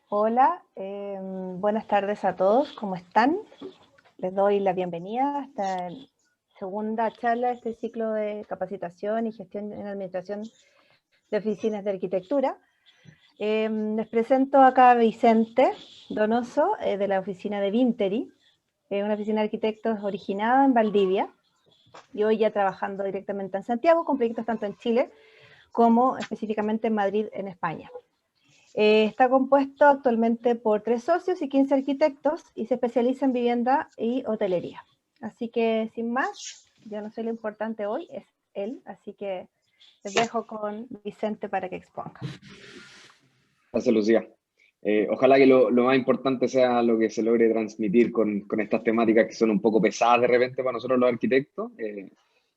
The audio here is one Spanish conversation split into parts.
Hola, buenas tardes a todos, ¿cómo están? Les doy la bienvenida a esta segunda charla de este ciclo de capacitación y gestión en administración de oficinas de arquitectura. Les presento acá a Vicente Donoso de la oficina de Vinteri, una oficina de arquitectos originada en Valdivia y hoy ya trabajando directamente en Santiago con proyectos tanto en Chile como específicamente en Madrid, en España. Está compuesto actualmente por 3 socios y 15 arquitectos y se especializa en vivienda y hotelería. Así que, sin más, yo no soy lo importante hoy, es él, así que les dejo con Vicente para que exponga. Gracias, Lucía. Ojalá que lo más importante sea lo que se logre transmitir con estas temáticas que son un poco pesadas de repente para nosotros los arquitectos.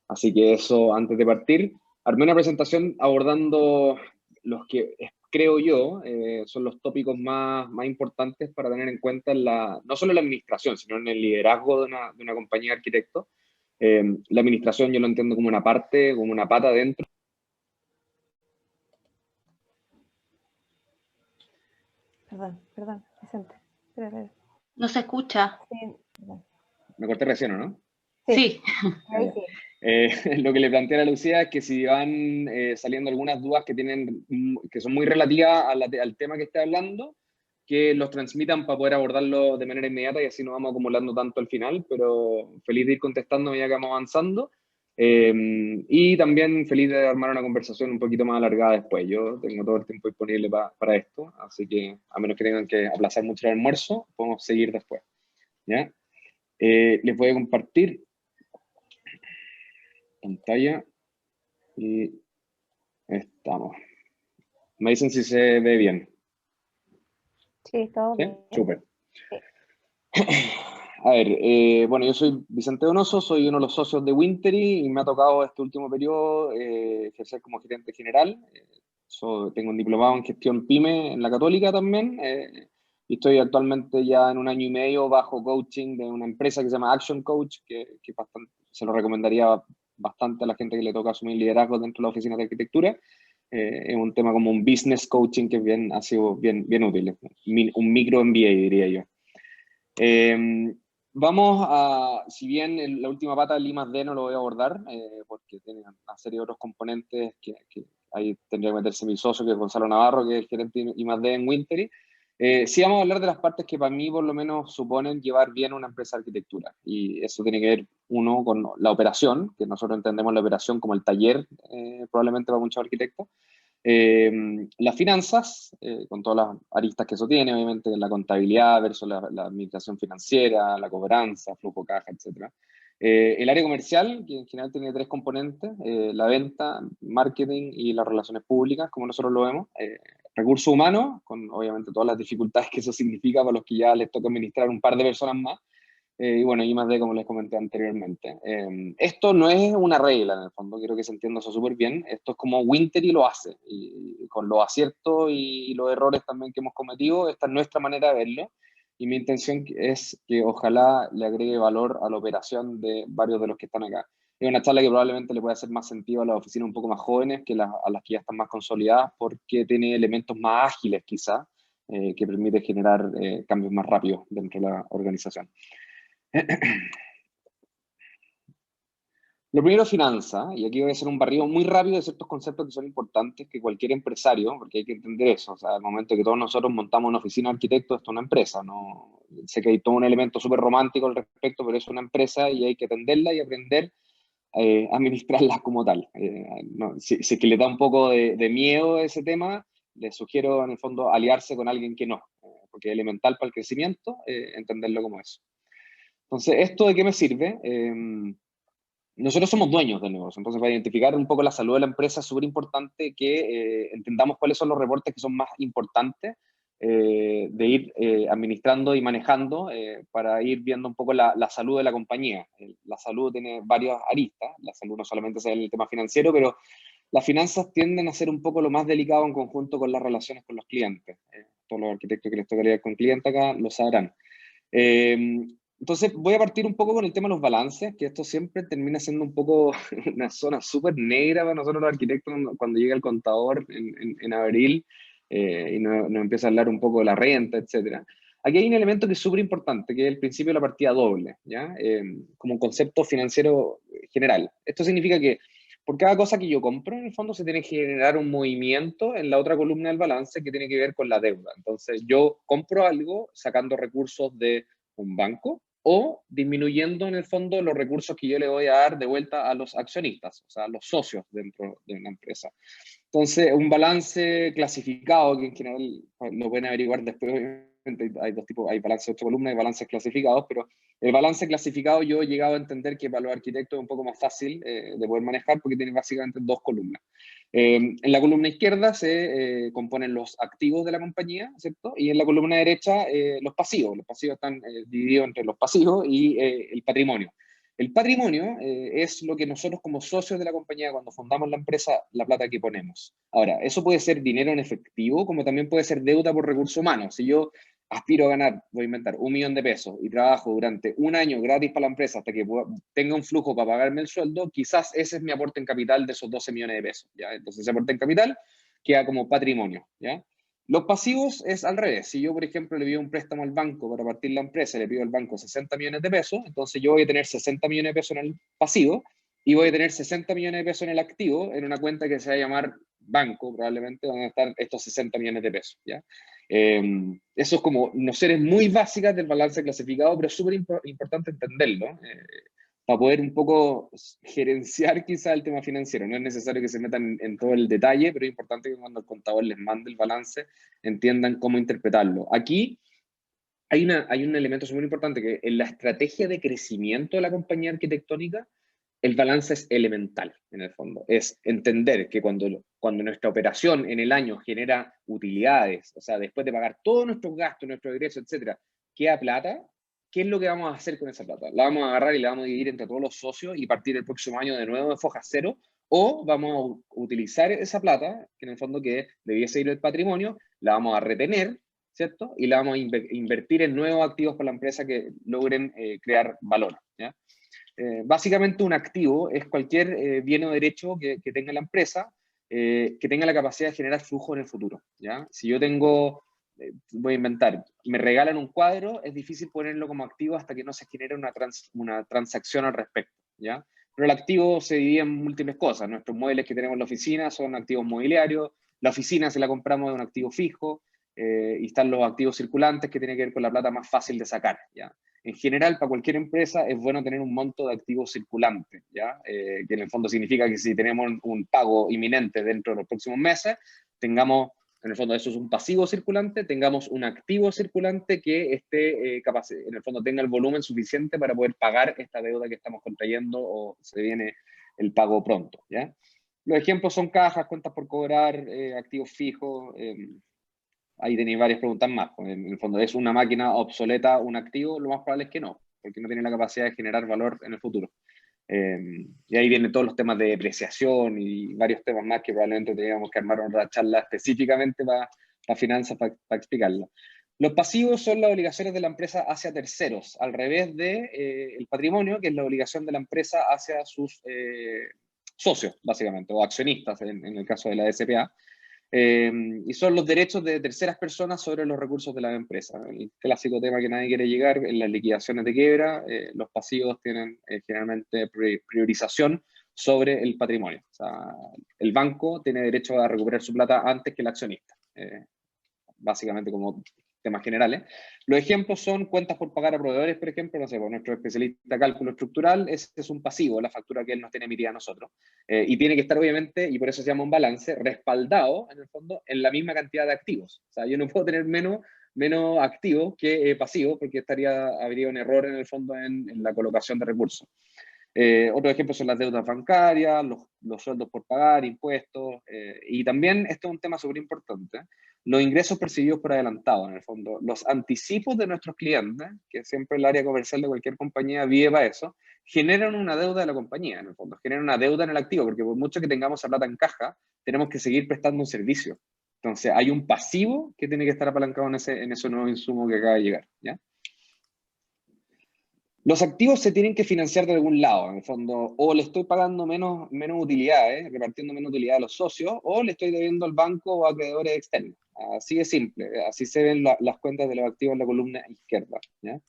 Así que eso, antes de partir, armé una presentación abordando los que creo yo son los tópicos más importantes para tener en cuenta no solo en la administración, sino en el liderazgo de una compañía de arquitectos. La administración yo lo entiendo como una parte, como una pata dentro. Perdón, Vicente. Espera. No se escucha. Sí, Me corté recién, ¿o no? Sí. Ahí sí. Lo que le plantea a Lucía es que si van saliendo algunas dudas que son muy relativas al tema que esté hablando, que los transmitan para poder abordarlo de manera inmediata y así no vamos acumulando tanto al final, pero feliz de ir contestando a medida que vamos avanzando. Y también feliz de armar una conversación un poquito más alargada después. Yo tengo todo el tiempo disponible para esto, así que a menos que tengan que aplazar mucho el almuerzo, podemos seguir después. ¿Ya? Les voy a compartir pantalla y estamos. Me dicen si se ve bien. Sí, todo ¿Sí? bien. Súper. Sí. A ver, bueno, yo soy Vicente Donoso, soy uno de los socios de Winteri y me ha tocado este último periodo ejercer como gerente general. Tengo un diplomado en gestión PYME en la Católica también y estoy actualmente ya en 1 año y medio bajo coaching de una empresa que se llama Action Coach, que se lo recomendaría bastante a la gente que le toca asumir liderazgo dentro de la oficina de arquitectura. Es un tema como un business coaching que ha sido bien útil, un micro MBA diría yo. Vamos a, si bien la última pata del I+D no lo voy a abordar, porque tiene una serie de otros componentes que ahí tendría que meterse mi socio, que es Gonzalo Navarro, que es el gerente I+D en Winteri. Sí vamos a hablar de las partes que para mí por lo menos suponen llevar bien una empresa de arquitectura. Y eso tiene que ver, uno, con la operación, que nosotros entendemos la operación como el taller, probablemente para muchos arquitectos. Las finanzas, con todas las aristas que eso tiene, obviamente la contabilidad versus la administración financiera, la cobranza, flujo caja, etc. El área comercial, que en general tiene 3 componentes, la venta, marketing y las relaciones públicas, como nosotros lo vemos. Recursos humanos, con obviamente todas las dificultades que eso significa para los que ya les toca administrar un par de personas más. Y bueno, I+D, como les comenté anteriormente. Esto no es una regla, en el fondo, quiero que se entienda eso súper bien. Esto es como Winteri lo hace, y con los aciertos y los errores también que hemos cometido, esta es nuestra manera de verlo. Y mi intención es que ojalá le agregue valor a la operación de varios de los que están acá. Es una charla que probablemente le pueda hacer más sentido a las oficinas un poco más jóvenes que a las que ya están más consolidadas, porque tiene elementos más ágiles quizá, que permite generar cambios más rápidos dentro de la organización. Lo primero, finanza, y aquí voy a hacer un barrido muy rápido de ciertos conceptos que son importantes que cualquier empresario, porque hay que entender eso, o sea, al momento que todos nosotros montamos una oficina de arquitectos, esto es una empresa, no sé que hay todo un elemento súper romántico al respecto, pero es una empresa y hay que atenderla y aprender a administrarla como tal. Si es que le da un poco de miedo a ese tema, les sugiero en el fondo aliarse con alguien que no, porque es elemental para el crecimiento, entenderlo como eso. Entonces, ¿esto de qué me sirve? Nosotros somos dueños del negocio, entonces para identificar un poco la salud de la empresa es súper importante que entendamos cuáles son los reportes que son más importantes de ir administrando y manejando para ir viendo un poco la salud de la compañía. La salud tiene varias aristas, la salud no solamente es el tema financiero, pero las finanzas tienden a ser un poco lo más delicado en conjunto con las relaciones con los clientes. Todos los arquitectos que les toca lidiar con clientes acá lo sabrán. Entonces voy a partir un poco con el tema de los balances, que esto siempre termina siendo un poco una zona súper negra para nosotros los arquitectos cuando llega el contador en abril y nos empieza a hablar un poco de la renta, etcétera. Aquí hay un elemento que es súper importante, que es el principio de la partida doble, ¿ya? Como un concepto financiero general. Esto significa que por cada cosa que yo compro, en el fondo se tiene que generar un movimiento en la otra columna del balance que tiene que ver con la deuda. Entonces, yo compro algo sacando recursos de un banco o disminuyendo en el fondo los recursos que yo le voy a dar de vuelta a los accionistas, o sea, a los socios dentro de una empresa. Entonces, un balance clasificado, que en general lo pueden averiguar después, obviamente hay dos tipos, hay balances de 8 columnas y balances clasificados, pero el balance clasificado yo he llegado a entender que para los arquitectos es un poco más fácil de poder manejar porque tiene básicamente dos columnas. En la columna izquierda se componen los activos de la compañía, ¿cierto? Y en la columna derecha los pasivos. Los pasivos están divididos entre los pasivos y el patrimonio. El patrimonio es lo que nosotros como socios de la compañía, cuando fundamos la empresa, la plata que ponemos. Ahora, eso puede ser dinero en efectivo, como también puede ser deuda por recursos humanos. Si yo aspiro a ganar, voy a inventar, 1.000.000 de pesos y trabajo durante un año gratis para la empresa hasta que tenga un flujo para pagarme el sueldo, quizás ese es mi aporte en capital de esos 12 millones de pesos, ¿ya? Entonces ese aporte en capital queda como patrimonio, ¿ya? Los pasivos es al revés. Si yo, por ejemplo, le pido un préstamo al banco para partir la empresa, le pido al banco 60 millones de pesos, entonces yo voy a tener 60 millones de pesos en el pasivo y voy a tener 60 millones de pesos en el activo, en una cuenta que se va a llamar banco, probablemente, donde están estos 60 millones de pesos, ¿ya? Eso es como nociones muy básicas del balance clasificado, pero es súper importante entenderlo, para poder un poco gerenciar quizá el tema financiero. No es necesario que se metan en todo el detalle, pero es importante que cuando el contador les mande el balance entiendan cómo interpretarlo. Aquí hay un elemento súper importante, que en la estrategia de crecimiento de la compañía arquitectónica, el balance es elemental, en el fondo. Es entender que cuando nuestra operación en el año genera utilidades, o sea, después de pagar todos nuestros gastos, nuestros ingresos, etcétera, queda plata, ¿qué es lo que vamos a hacer con esa plata? ¿La vamos a agarrar y la vamos a dividir entre todos los socios y partir el próximo año de nuevo de foja cero? ¿O vamos a utilizar esa plata, que en el fondo que debiese ir el patrimonio, la vamos a retener, ¿cierto? Y la vamos a invertir en nuevos activos para la empresa que logren crear valor, ¿ya? Básicamente un activo es cualquier bien o derecho que tenga la empresa, que tenga la capacidad de generar flujo en el futuro, ¿ya? Si yo tengo, voy a inventar, me regalan un cuadro, es difícil ponerlo como activo hasta que no se genere una transacción al respecto, ¿ya? Pero el activo se divide en múltiples cosas. Nuestros muebles que tenemos en la oficina son activos mobiliarios, la oficina se la compramos de un activo fijo, y están los activos circulantes que tienen que ver con la plata más fácil de sacar, ¿ya? En general, para cualquier empresa es bueno tener un monto de activos circulantes, ¿ya? Que en el fondo significa que si tenemos un pago inminente dentro de los próximos meses, tengamos, en el fondo eso es un pasivo circulante, tengamos un activo circulante que esté capaz, en el fondo tenga el volumen suficiente para poder pagar esta deuda que estamos contrayendo o se viene el pago pronto, ¿ya? Los ejemplos son cajas, cuentas por cobrar, activos fijos. Ahí tenéis varias preguntas más. En el fondo, ¿es una máquina obsoleta un activo? Lo más probable es que no, porque no tiene la capacidad de generar valor en el futuro. Y ahí vienen todos los temas de depreciación y varios temas más que probablemente teníamos que armar una charla específicamente para finanzas, para explicarlo. Los pasivos son las obligaciones de la empresa hacia terceros, al revés de el patrimonio, que es la obligación de la empresa hacia sus socios, básicamente, o accionistas, en el caso de la SPA. Y son los derechos de terceras personas sobre los recursos de la empresa. El clásico tema que nadie quiere llegar, en las liquidaciones de quiebra, los pasivos tienen generalmente priorización sobre el patrimonio. O sea, el banco tiene derecho a recuperar su plata antes que el accionista, básicamente como temas generales. Los ejemplos son cuentas por pagar a proveedores, por ejemplo, no sé, por nuestro especialista de cálculo estructural, ese es un pasivo, la factura que él nos tiene emitida a nosotros, y tiene que estar obviamente, y por eso se llama un balance, respaldado en el fondo en la misma cantidad de activos. O sea, yo no puedo tener menos activos que pasivos, porque habría un error en el fondo en la colocación de recursos. Otros ejemplos son las deudas bancarias, los sueldos por pagar, impuestos, y también, esto es un tema súper importante, los ingresos percibidos por adelantado, en el fondo. Los anticipos de nuestros clientes, que siempre el área comercial de cualquier compañía vive para eso, generan una deuda de la compañía, en el fondo. Generan una deuda en el activo, porque por mucho que tengamos esa plata en caja, tenemos que seguir prestando un servicio. Entonces, hay un pasivo que tiene que estar apalancado en ese nuevo insumo que acaba de llegar, ¿ya? Los activos se tienen que financiar de algún lado, en el fondo, o le estoy pagando menos utilidades, repartiendo menos utilidades a los socios, o le estoy debiendo al banco o a acreedores externos. Así de simple, así se ven las cuentas de los activos en la columna izquierda, ¿ya?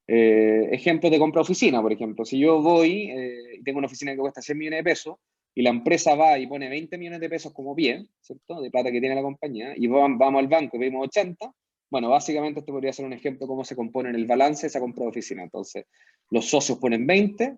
Ejemplos de compra oficina, por ejemplo. Si yo voy y tengo una oficina que cuesta 100 millones de pesos y la empresa va y pone 20 millones de pesos como pie, ¿cierto? De plata que tiene la compañía, y vamos al banco y pedimos 80, bueno, básicamente esto podría ser un ejemplo de cómo se compone en el balance esa compra de oficina. Entonces, los socios ponen 20,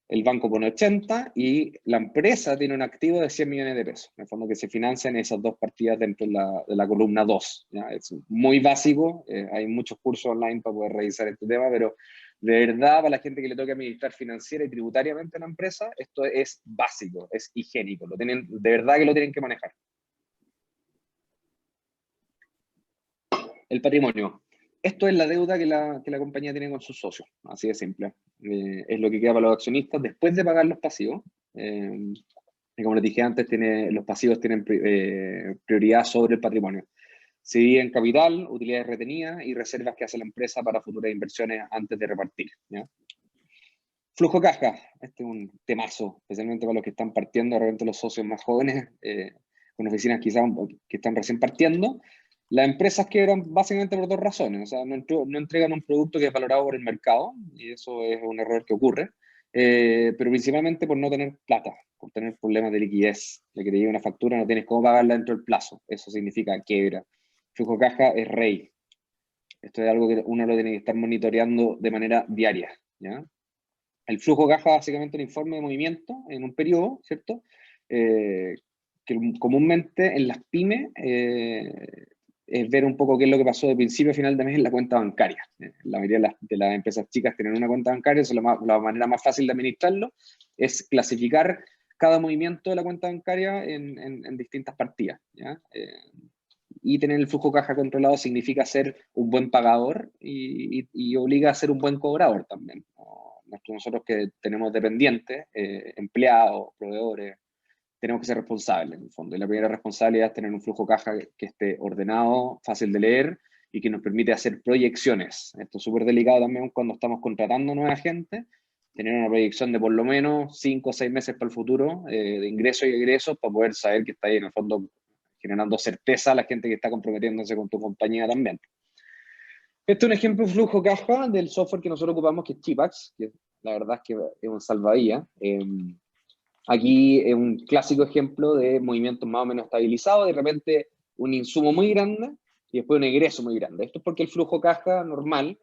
el banco pone 80 y la empresa tiene un activo de 100 millones de pesos. En el fondo que se financian esas dos partidas dentro de la columna 2. ¿Ya? Es muy básico, hay muchos cursos online para poder revisar este tema, pero de verdad para la gente que le toca administrar financiera y tributariamente a la empresa, esto es básico, es higiénico, de verdad que lo tienen que manejar. El patrimonio. Esto es la deuda que la compañía tiene con sus socios, así de simple. Es lo que queda para los accionistas después de pagar los pasivos. Y como les dije antes, los pasivos tienen prioridad sobre el patrimonio. Se divide en capital, utilidades retenidas y reservas que hace la empresa para futuras inversiones antes de repartir, ¿ya? Flujo caja. Este es un temazo, especialmente para los que están partiendo, de repente los socios más jóvenes, con oficinas quizás que están recién partiendo. Las empresas quebran básicamente por dos razones. O sea, no entregan un producto que es valorado por el mercado, y eso es un error que ocurre, pero principalmente por no tener plata, por tener problemas de liquidez. De que te llegue una factura, no tienes cómo pagarla dentro del plazo. Eso significa quiebra. Flujo caja es rey. Esto es algo que uno lo tiene que estar monitoreando de manera diaria, ¿ya? El flujo caja básicamente un informe de movimiento en un periodo, ¿cierto? Que comúnmente en las pymes es ver un poco qué es lo que pasó de principio a final de mes en la cuenta bancaria. La mayoría de las empresas chicas tienen una cuenta bancaria, eso es la manera más fácil de administrarlo, es clasificar cada movimiento de la cuenta bancaria en distintas partidas, ¿ya? Y tener el flujo caja controlado significa ser un buen pagador y obliga a ser un buen cobrador también. Nosotros que tenemos dependientes, empleados, proveedores, tenemos que ser responsables en el fondo. Y la primera responsabilidad es tener un flujo caja que esté ordenado, fácil de leer y que nos permite hacer proyecciones. Esto es súper delicado también cuando estamos contratando nueva gente, tener una proyección de por lo menos 5 o 6 meses para el futuro, de ingresos y egresos, para poder saber que está ahí en el fondo generando certeza a la gente que está comprometiéndose con tu compañía también. Este es un ejemplo de flujo caja del software que nosotros ocupamos, que es Chipax, que la verdad es que es un salvavidas. Aquí es un clásico ejemplo de movimientos más o menos estabilizados, de repente un insumo muy grande y después un egreso muy grande. Esto es porque el flujo caja normal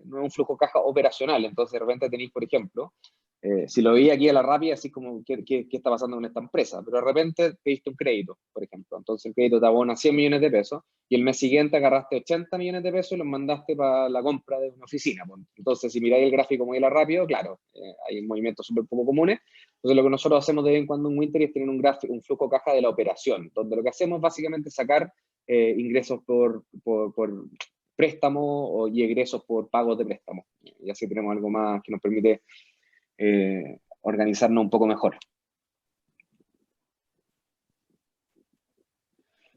no es un flujo caja operacional, entonces de repente tenéis, por ejemplo, si lo veía aquí a la rápida, así como, ¿qué está pasando con esta empresa? Pero de repente pediste un crédito, por ejemplo. Entonces el crédito te abona 100 millones de pesos y el mes siguiente agarraste 80 millones de pesos y los mandaste para la compra de una oficina. Entonces, si miráis el gráfico muy a la rápido, claro, hay movimientos súper poco comunes. Entonces, lo que nosotros hacemos de vez en cuando en Winter es tener un flujo caja de la operación, donde lo que hacemos básicamente es sacar ingresos por préstamo y egresos por pagos de préstamo. Y así tenemos algo más que nos permite organizarnos un poco mejor.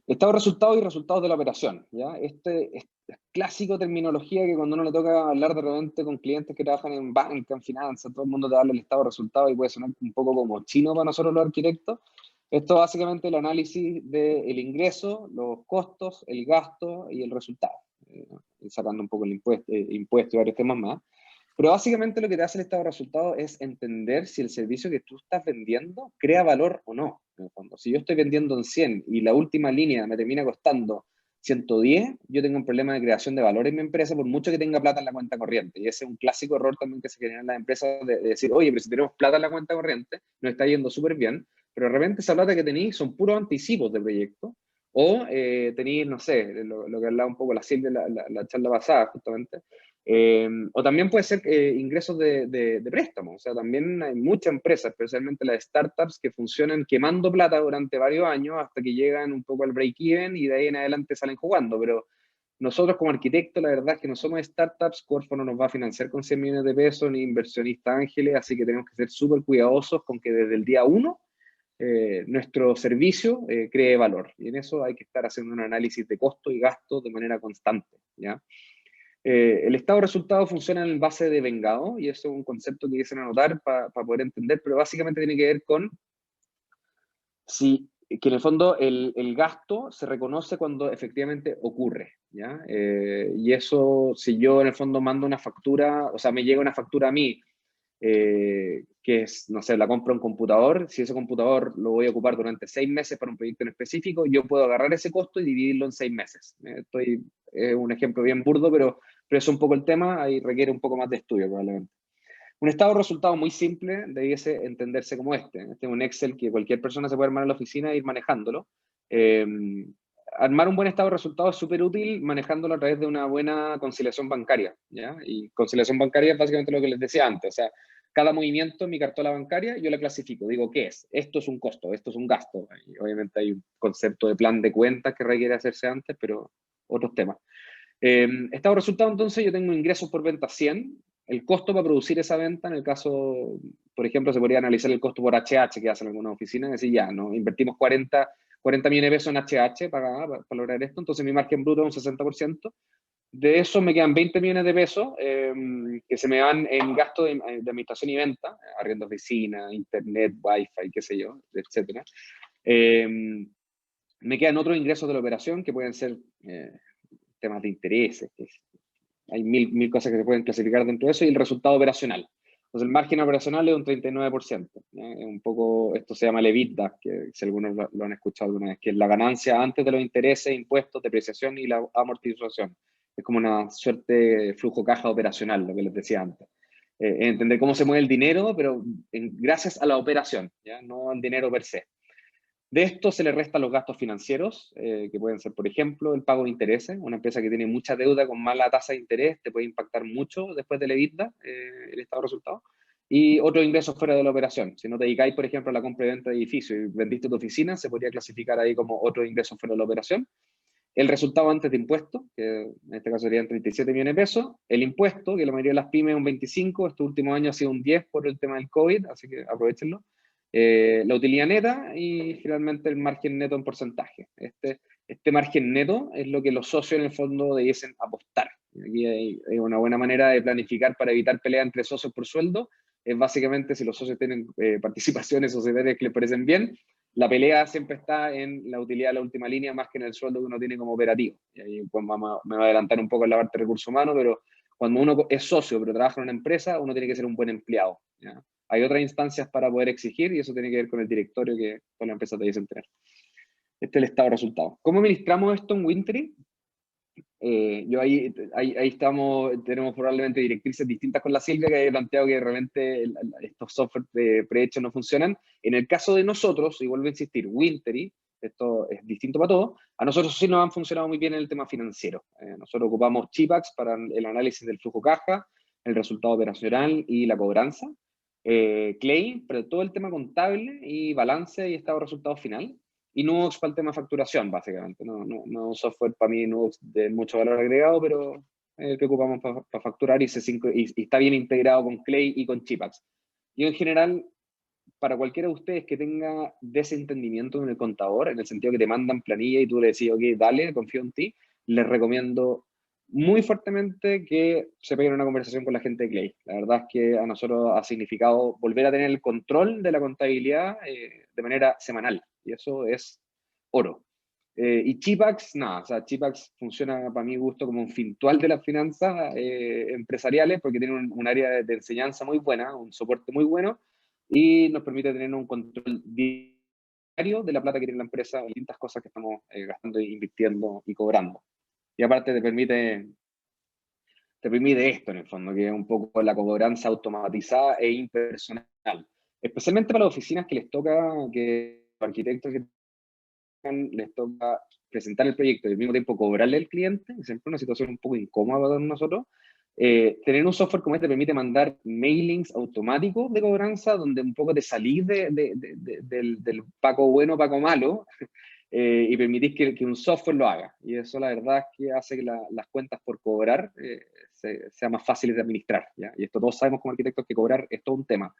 Estado de resultados y resultados de la operación, ¿ya? Este es clásico terminología que cuando uno le toca hablar de repente con clientes que trabajan en banca, en finanzas, todo el mundo te habla del estado de resultados y puede sonar un poco como chino para nosotros los arquitectos. Esto básicamente es el análisis del ingreso, los costos, el gasto y el resultado, sacando un poco el impuesto y varios temas más. Pero básicamente lo que te hace el estado de resultados es entender si el servicio que tú estás vendiendo crea valor o no. En el fondo, si yo estoy vendiendo en 100 y la última línea me termina costando 110, yo tengo un problema de creación de valor en mi empresa por mucho que tenga plata en la cuenta corriente. Y ese es un clásico error también que se genera en las empresas de decir, oye, pero si tenemos plata en la cuenta corriente, nos está yendo súper bien, pero de repente esa plata que tenéis son puros anticipos de proyecto. O tenéis, no sé, lo que hablaba un poco la Silvia la charla pasada, justamente. O también puede ser ingresos de préstamo. O sea, también hay muchas empresas, especialmente las startups, que funcionan quemando plata durante varios años hasta que llegan un poco al break-even y de ahí en adelante salen jugando. Pero nosotros como arquitectos, la verdad es que no somos startups. Corfo no nos va a financiar con 100 millones de pesos, ni inversionistas ángeles, así que tenemos que ser súper cuidadosos con que desde el día 1 nuestro servicio cree valor. Y en eso hay que estar haciendo un análisis de costo y gasto de manera constante, ¿ya? El estado de resultados funciona en base de vengado, y eso es un concepto que quise anotar para poder entender, pero básicamente tiene que ver con si que en el fondo el gasto se reconoce cuando efectivamente ocurre, ¿ya? Y eso, si yo en el fondo mando una factura, o sea, me llega una factura a mí, que es, no sé, la compra un computador, si ese computador lo voy a ocupar durante 6 meses para un proyecto en específico, yo puedo agarrar ese costo y dividirlo en 6 meses. Un ejemplo bien burdo, pero es un poco el tema, ahí requiere un poco más de estudio probablemente. Un estado de resultados muy simple debiese entenderse como este. Este es un Excel que cualquier persona se puede armar en la oficina e ir manejándolo. Armar un buen estado de resultados es súper útil manejándolo a través de una buena conciliación bancaria, ¿ya? Y conciliación bancaria es básicamente lo que les decía antes. O sea, cada movimiento en mi cartola bancaria yo la clasifico. Digo, ¿qué es? Esto es un costo, esto es un gasto. Y obviamente hay un concepto de plan de cuentas que requiere hacerse antes, pero otros temas. Estado de resultados, entonces, yo tengo ingresos por venta 100. El costo para producir esa venta, en el caso, por ejemplo, se podría analizar el costo por HH que hacen algunas oficinas, y decir, ya, ¿no? Invertimos 40 millones de pesos en HH para lograr esto, entonces mi margen bruto es un 60%. De eso me quedan 20 millones de pesos que se me van en gasto de administración y venta, arriendo de oficina, internet, wifi, qué sé yo, etcétera. Me quedan otros ingresos de la operación que pueden ser temas de intereses, hay mil cosas que se pueden clasificar dentro de eso, y el resultado operacional. Entonces el margen operacional es un 39%. Es un poco, esto se llama el EBITDA, que si algunos lo han escuchado alguna vez, que es la ganancia antes de los intereses, impuestos, depreciación y la amortización. Es como una suerte de flujo caja operacional, lo que les decía antes. Entender cómo se mueve el dinero, pero gracias a la operación, ¿ya? No al dinero per se. De esto se le restan los gastos financieros, que pueden ser, por ejemplo, el pago de intereses. Una empresa que tiene mucha deuda con mala tasa de interés te puede impactar mucho después del EBITDA, el estado de resultados. Y otros ingresos fuera de la operación. Si no te dedicáis, por ejemplo, a la compra y venta de edificios y vendiste tu oficina, se podría clasificar ahí como otros ingresos fuera de la operación. El resultado antes de impuestos, que en este caso serían 37 millones de pesos. El impuesto, que la mayoría de las pymes es un 25%, estos últimos años ha sido un 10% por el tema del COVID, así que aprovechenlo. La utilidad neta y finalmente el margen neto en porcentaje. Este margen neto es lo que los socios en el fondo debiesen apostar. Aquí hay una buena manera de planificar para evitar peleas entre socios por sueldo. Es básicamente si los socios tienen participaciones societarias que les parecen bien, la pelea siempre está en la utilidad de la última línea más que en el sueldo que uno tiene como operativo. Y ahí pues, me va a adelantar un poco en la parte de recursos humanos, pero cuando uno es socio pero trabaja en una empresa, uno tiene que ser un buen empleado, ¿ya? Hay otras instancias para poder exigir y eso tiene que ver con el directorio que toda la empresa te dice tener. Este es el estado de resultados. ¿Cómo administramos esto en Wintry? Yo ahí tenemos probablemente directrices distintas con la Silvia, que he planteado que realmente estos software prehechos no funcionan. En el caso de nosotros, y vuelvo a insistir, Wintry, esto es distinto para todos, a nosotros sí nos han funcionado muy bien en el tema financiero. Nosotros ocupamos Chipax para el análisis del flujo caja, el resultado operacional y la cobranza. Clay, para todo el tema contable y balance y estado de resultado final. Y Nuvox para el tema de facturación, básicamente. No software para mí Nuvox de mucho valor agregado, pero el que ocupamos para facturar y está bien integrado con Clay y con Chipax. Yo en general, para cualquiera de ustedes que tenga desentendimiento en el contador, en el sentido que te mandan planilla y tú le decís, ok, dale, confío en ti, les recomiendo muy fuertemente que se peguen una conversación con la gente de Clay. La verdad es que a nosotros ha significado volver a tener el control de la contabilidad de manera semanal, y eso es oro. Y Chipax, nada, o sea, Chipax funciona para mi gusto como un fintual de las finanzas empresariales porque tiene un área de enseñanza muy buena, un soporte muy bueno y nos permite tener un control diario de la plata que tiene la empresa, distintas cosas que estamos gastando, invirtiendo y cobrando. Y aparte te permite esto en el fondo, que es un poco la cobranza automatizada e impersonal. Especialmente para las oficinas que les toca, que los arquitectos que les toca presentar el proyecto y al mismo tiempo cobrarle al cliente, es siempre una situación un poco incómoda para nosotros. Tener un software como este permite mandar mailings automáticos de cobranza donde un poco te salís del Paco bueno, Paco malo, y permitís que un software lo haga. Y eso la verdad es que hace que las cuentas por cobrar sean más fáciles de administrar, ¿ya? Y esto todos sabemos como arquitectos que cobrar es todo un tema.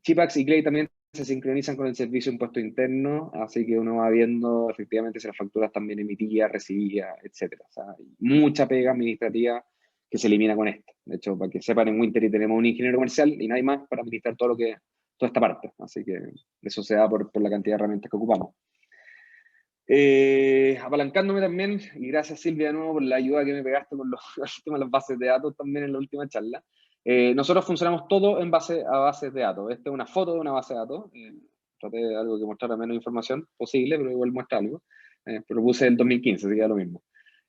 Chipax y Clay también se sincronizan con el servicio de impuesto interno, así que uno va viendo efectivamente si las facturas están bien emitidas, recibidas, etc. O sea, hay mucha pega administrativa que se elimina con esto. De hecho, para que sepan, en Wintry tenemos un ingeniero comercial y nadie más para administrar todo toda esta parte. Así que eso se da por la cantidad de herramientas que ocupamos. Apalancándome también, y gracias Silvia de nuevo por la ayuda que me pegaste con los temas de las bases de datos también en la última charla. Nosotros funcionamos todo en base a bases de datos. Esta es una foto de una base de datos. Traté de algo que mostrara menos información posible, pero igual muestra algo. Pero puse el 2015, así que da lo mismo.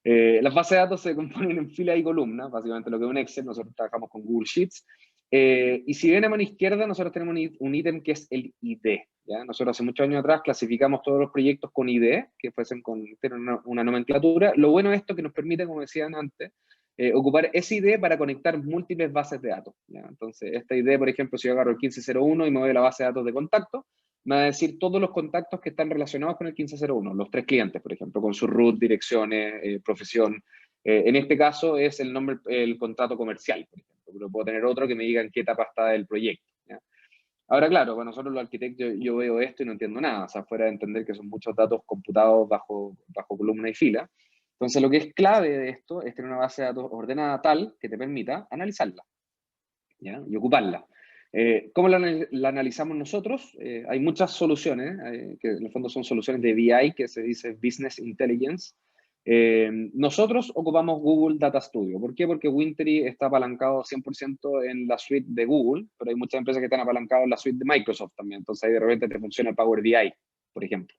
Las bases de datos se componen en filas y columnas, básicamente lo que es un Excel. Nosotros trabajamos con Google Sheets. Y si ven a mano izquierda, nosotros tenemos un ítem que es el ID. ¿ya? Nosotros hace muchos años atrás clasificamos todos los proyectos con ID, que fuesen tienen una nomenclatura. Lo bueno de esto que nos permite, como decían antes, ocupar ese ID para conectar múltiples bases de datos. ¿ya? Entonces, esta ID, por ejemplo, si yo agarro el 1501 y me voy a la base de datos de contacto, me va a decir todos los contactos que están relacionados con el 1501, los 3 clientes, por ejemplo, con su root, direcciones, profesión. En este caso es el nombre, el contrato comercial, por ejemplo, pero puedo tener otro que me diga en qué etapa está el proyecto. ¿ya? Ahora, claro, para nosotros los arquitectos yo veo esto y no entiendo nada, o sea, fuera de entender que son muchos datos computados bajo columna y fila. Entonces, lo que es clave de esto es tener una base de datos ordenada tal que te permita analizarla, ¿ya? Y ocuparla. ¿Cómo la analizamos nosotros? Hay muchas soluciones, que en el fondo son soluciones de BI, que se dice Business Intelligence. Nosotros ocupamos Google Data Studio. ¿Por qué? Porque Wintry está apalancado 100% en la suite de Google, pero hay muchas empresas que están apalancadas en la suite de Microsoft también. Entonces ahí de repente te funciona el Power BI, por ejemplo.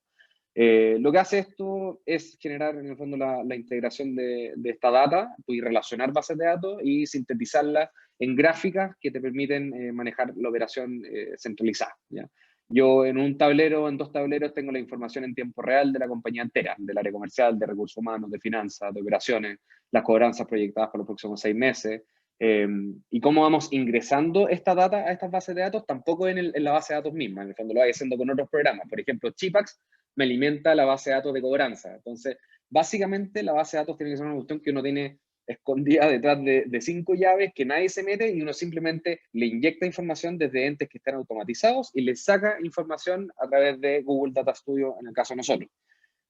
Lo que hace esto es generar en el fondo la integración de esta data y relacionar bases de datos y sintetizarla en gráficas que te permiten manejar la operación centralizada. ¿ya? Yo en un tablero, en 2 tableros, tengo la información en tiempo real de la compañía entera, del área comercial, de recursos humanos, de finanzas, de operaciones, las cobranzas proyectadas para los próximos 6 meses. Y cómo vamos ingresando esta data a estas bases de datos, tampoco en la base de datos misma, en el fondo lo voy haciendo con otros programas. Por ejemplo, Chipax me alimenta la base de datos de cobranza. Entonces, básicamente la base de datos tiene que ser una cuestión que uno tiene escondida detrás de 5 llaves que nadie se mete y uno simplemente le inyecta información desde entes que están automatizados y le saca información a través de Google Data Studio, en el caso de nosotros.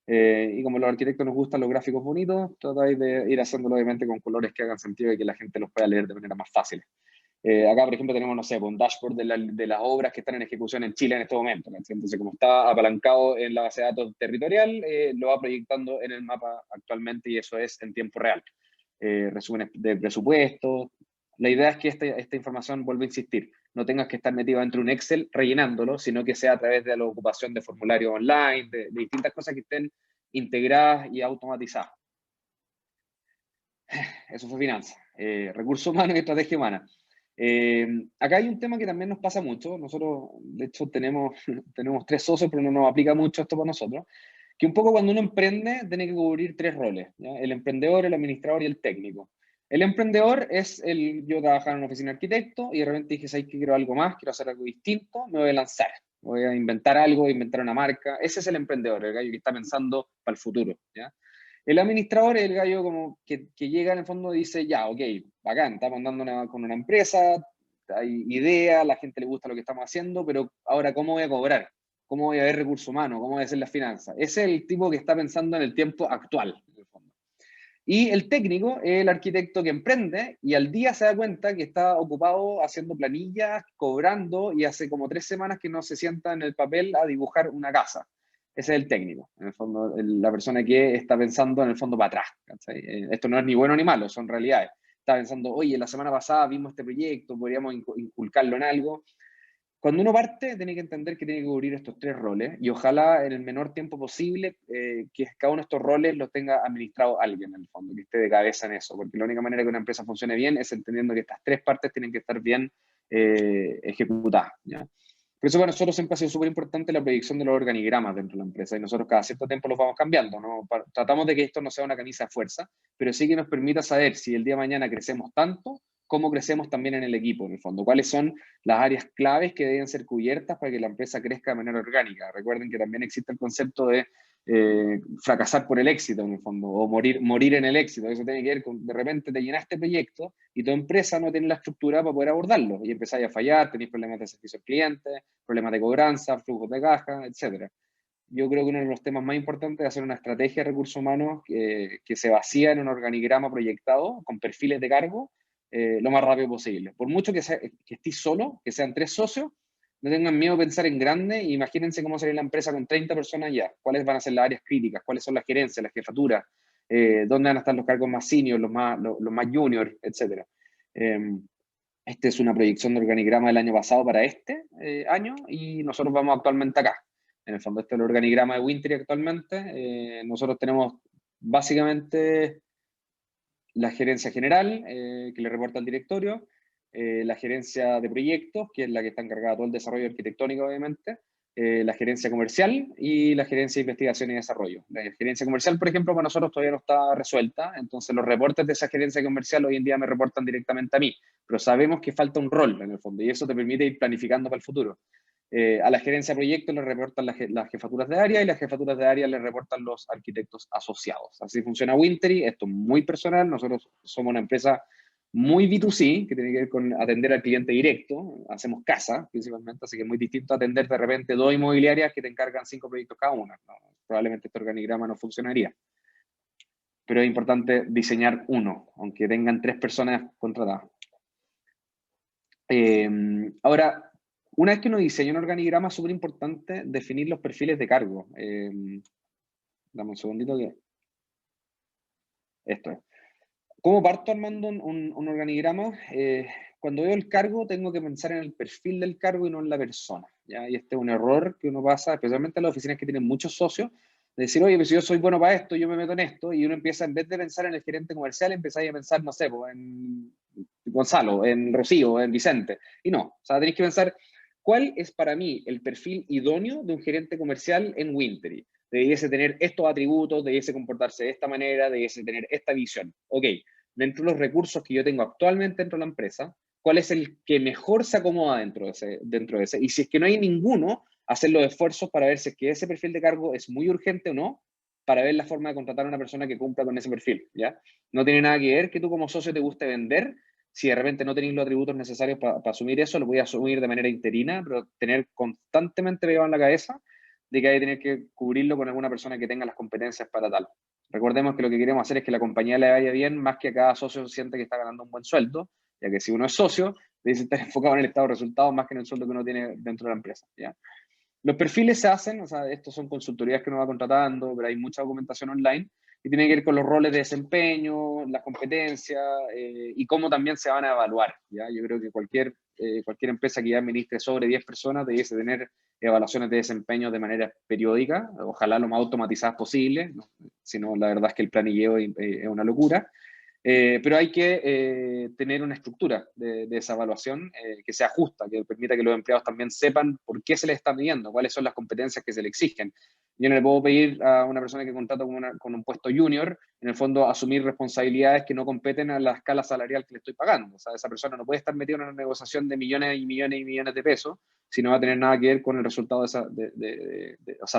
Y como los arquitectos nos gustan los gráficos bonitos, tratáis de ir haciéndolo obviamente con colores que hagan sentido y que la gente los pueda leer de manera más fácil. Acá, por ejemplo, tenemos, no sé, un dashboard de las obras que están en ejecución en Chile en este momento. Entonces, como está apalancado en la base de datos territorial, lo va proyectando en el mapa actualmente y eso es en tiempo real. Resúmenes de presupuestos. La idea es que esta información, vuelvo a insistir, no tengas que estar metido dentro de un Excel rellenándolo, sino que sea a través de la ocupación de formularios online, de distintas cosas que estén integradas y automatizadas. Eso fue finanzas. Recursos humanos y estrategia humana. Acá hay un tema que también nos pasa mucho. Nosotros, de hecho, tenemos 3 socios, pero no nos aplica mucho esto para nosotros. Que un poco cuando uno emprende, tiene que cubrir 3 roles. ¿ya? El emprendedor, el administrador y el técnico. El emprendedor es yo trabajaba en una oficina de arquitecto y de repente dije, ¿sabes qué? Quiero algo más, quiero hacer algo distinto, me voy a lanzar. Voy a inventar algo, inventar una marca. Ese es el emprendedor, el gallo que está pensando para el futuro. ¿ya? El administrador es el gallo como que llega en el fondo y dice, ya, ok, bacán, estamos andando con una empresa, hay idea, a la gente le gusta lo que estamos haciendo, pero ahora, ¿cómo voy a cobrar? ¿Cómo voy a ver recursos humanos? ¿Cómo voy a hacer las finanzas? Ese es el tipo que está pensando en el tiempo actual, en el fondo. Y el técnico es el arquitecto que emprende y al día se da cuenta que está ocupado haciendo planillas, cobrando y hace como 3 semanas que no se sienta en el papel a dibujar una casa. Ese es el técnico, en el fondo, la persona que está pensando en el fondo para atrás. ¿cachai? Esto no es ni bueno ni malo, son realidades. Está pensando, oye, la semana pasada vimos este proyecto, podríamos inculcarlo en algo. Cuando uno parte, tiene que entender que tiene que cubrir estos 3 roles y ojalá en el menor tiempo posible que cada uno de estos roles los tenga administrado alguien en el fondo, que esté de cabeza en eso, porque la única manera que una empresa funcione bien es entendiendo que estas 3 partes tienen que estar bien ejecutadas. ¿ya? Por eso para nosotros siempre ha sido súper importante la proyección de los organigramas dentro de la empresa y nosotros cada cierto tiempo los vamos cambiando. ¿no? Tratamos de que esto no sea una camisa de fuerza, pero sí que nos permita saber si el día de mañana crecemos tanto, cómo crecemos también en el equipo, en el fondo. ¿Cuáles son las áreas claves que deben ser cubiertas para que la empresa crezca de manera orgánica? Recuerden que también existe el concepto de fracasar por el éxito, en el fondo, o morir en el éxito. Eso tiene que ver con, de repente te llenaste proyecto y tu empresa no tiene la estructura para poder abordarlo y empezáis a fallar, tenéis problemas de servicio al cliente, problemas de cobranza, flujos de caja, etc. Yo creo que uno de los temas más importantes es hacer una estrategia de recursos humanos que se vacía en un organigrama proyectado con perfiles de cargo lo más rápido posible. Por mucho que estés solo, que sean 3 socios, no tengan miedo de pensar en grande, e imagínense cómo sería la empresa con 30 personas ya, cuáles van a ser las áreas críticas, cuáles son las gerencias, las jefaturas, dónde van a estar los cargos más senior, los más junior, etc. Esta es una proyección de organigrama del año pasado para este año, y nosotros vamos actualmente acá. En el fondo, este es el organigrama de Wintry actualmente. Nosotros tenemos básicamente la gerencia general, que le reporta al directorio, la gerencia de proyectos, que es la que está encargada de todo el desarrollo arquitectónico, obviamente, la gerencia comercial y la gerencia de investigación y desarrollo. La gerencia comercial, por ejemplo, para nosotros todavía no está resuelta, entonces los reportes de esa gerencia comercial hoy en día me reportan directamente a mí, pero sabemos que falta un rol en el fondo, y eso te permite ir planificando para el futuro. A la gerencia de proyectos le reportan las jefaturas de área, y las jefaturas de área le reportan los arquitectos asociados. Así funciona Wintry. Esto es muy personal. Nosotros somos una empresa muy B2C, que tiene que ver con atender al cliente directo. Hacemos casa, principalmente, así que es muy distinto a atender de repente 2 inmobiliarias que te encargan 5 proyectos cada una. No, probablemente este organigrama no funcionaría. Pero es importante diseñar uno, aunque tengan 3 personas contratadas. Ahora, una vez que uno diseña un organigrama, es súper importante definir los perfiles de cargo. Dame un segundito que... Esto es. ¿Cómo parto armando un organigrama? Cuando veo el cargo, tengo que pensar en el perfil del cargo y no en la persona, ¿ya? Y este es un error que uno pasa, especialmente en las oficinas que tienen muchos socios, de decir, oye, pues si yo soy bueno para esto, yo me meto en esto, y uno empieza, en vez de pensar en el gerente comercial, empezáis a pensar, no sé, pues, en Gonzalo, en Rocío, en Vicente. Y no, o sea, tenéis que pensar, ¿cuál es para mí el perfil idóneo de un gerente comercial en Wintry? Debiese tener estos atributos, debiese comportarse de esta manera, debiese tener esta visión. Ok, dentro de los recursos que yo tengo actualmente dentro de la empresa, ¿cuál es el que mejor se acomoda dentro de ese? Y si es que no hay ninguno, hacer los esfuerzos para ver si es que ese perfil de cargo es muy urgente o no, para ver la forma de contratar a una persona que cumpla con ese perfil, ¿ya? No tiene nada que ver que tú como socio te guste vender. Si de repente no tenéis los atributos necesarios para asumir eso, lo voy a asumir de manera interina, pero tener constantemente pegado en la cabeza de que hay que tener que cubrirlo con alguna persona que tenga las competencias para tal. Recordemos que lo que queremos hacer es que la compañía le vaya bien, más que a cada socio siente que está ganando un buen sueldo, ya que si uno es socio, debe estar enfocado en el estado de resultados más que en el sueldo que uno tiene dentro de la empresa, ¿ya? Los perfiles se hacen, o sea, estos son consultorías que uno va contratando, pero hay mucha documentación online, y tiene que ver con los roles de desempeño, las competencias, y cómo también se van a evaluar, ¿ya? Yo creo que cualquier empresa que ya administre sobre 10 personas debiese tener evaluaciones de desempeño de manera periódica, ojalá lo más automatizadas posible, ¿no? Si no, la verdad es que el planilleo es una locura. Pero hay que tener una estructura de esa evaluación que sea justa, que permita que los empleados también sepan por qué se les está midiendo, cuáles son las competencias que se le exigen. Yo no le puedo pedir a una persona que contrata con un puesto junior, en el fondo, asumir responsabilidades que no competen a la escala salarial que le estoy pagando. O sea, esa persona no puede estar metida en una negociación de millones y millones y millones de pesos si no va a tener nada que ver con el resultado o sea,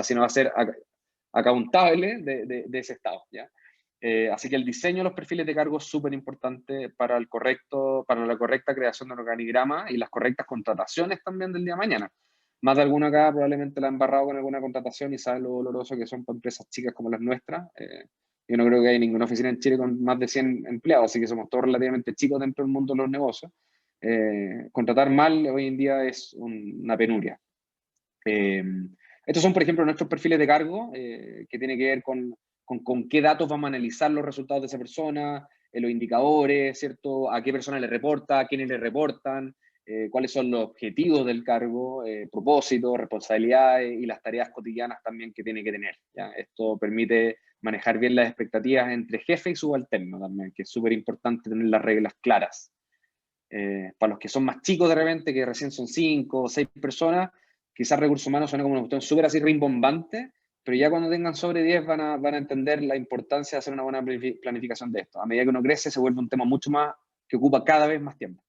si no va a ser accountable de ese estado, ¿ya? Así que el diseño de los perfiles de cargo es súper importante para la correcta creación de un organigrama y las correctas contrataciones también del día de mañana. Más de alguno acá probablemente la han embarrado con alguna contratación y saben lo doloroso que son para empresas chicas como las nuestras. Yo no creo que hay ninguna oficina en Chile con más de 100 empleados, así que somos todos relativamente chicos dentro del mundo de los negocios. Contratar mal hoy en día es una penuria. Estos son, por ejemplo, nuestros perfiles de cargo, que tiene que ver con qué datos vamos a analizar los resultados de esa persona, los indicadores, ¿cierto? A qué persona le reporta, a quiénes le reportan, cuáles son los objetivos del cargo, propósitos, responsabilidades y las tareas cotidianas también que tiene que tener, ¿ya? Esto permite manejar bien las expectativas entre jefe y subalterno también, que es súper importante tener las reglas claras. Para los que son más chicos de repente, que recién son 5 o 6 personas, quizás recursos humanos suena como una cuestión súper así rimbombante, pero ya cuando tengan sobre 10 van a entender la importancia de hacer una buena planificación de esto. A medida que uno crece se vuelve un tema mucho más que ocupa cada vez más tiempo.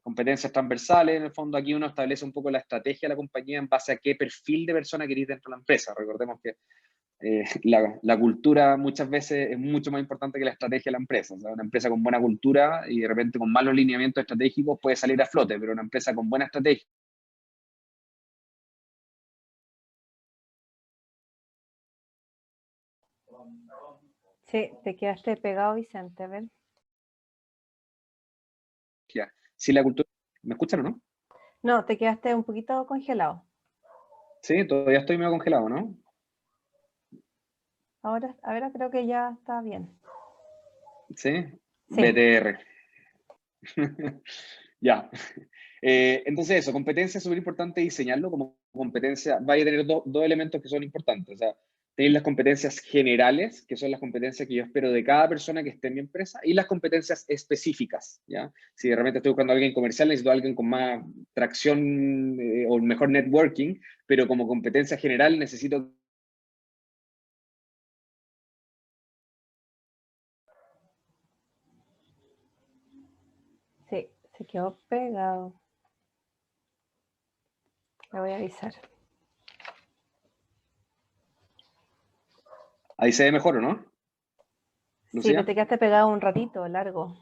Competencias transversales, en el fondo aquí uno establece un poco la estrategia de la compañía en base a qué perfil de persona queréis dentro de la empresa. Recordemos que la cultura muchas veces es mucho más importante que la estrategia de la empresa. O sea, una empresa con buena cultura y de repente con malos lineamientos estratégicos puede salir a flote, pero una empresa con buena estrategia. Sí, te quedaste pegado, Vicente, a ver. Si la cultura... ¿Me escuchan o no? No, te quedaste un poquito congelado. Sí, todavía estoy medio congelado, ¿no? Ahora creo que ya está bien. Sí, Sí, BTR. Ya. Entonces eso, competencia es súper importante diseñarlo como competencia. Vaya a tener dos elementos que son importantes. O sea, tenéis las competencias generales, que son las competencias que yo espero de cada persona que esté en mi empresa, y las competencias específicas, ¿ya? Si de repente estoy buscando a alguien comercial, necesito a alguien con más tracción o mejor networking, pero como competencia general necesito... sí, se quedó pegado. Le voy a avisar. Ahí se ve mejor, ¿o no? Sí, pero Lucía. te quedaste pegado un ratito, largo,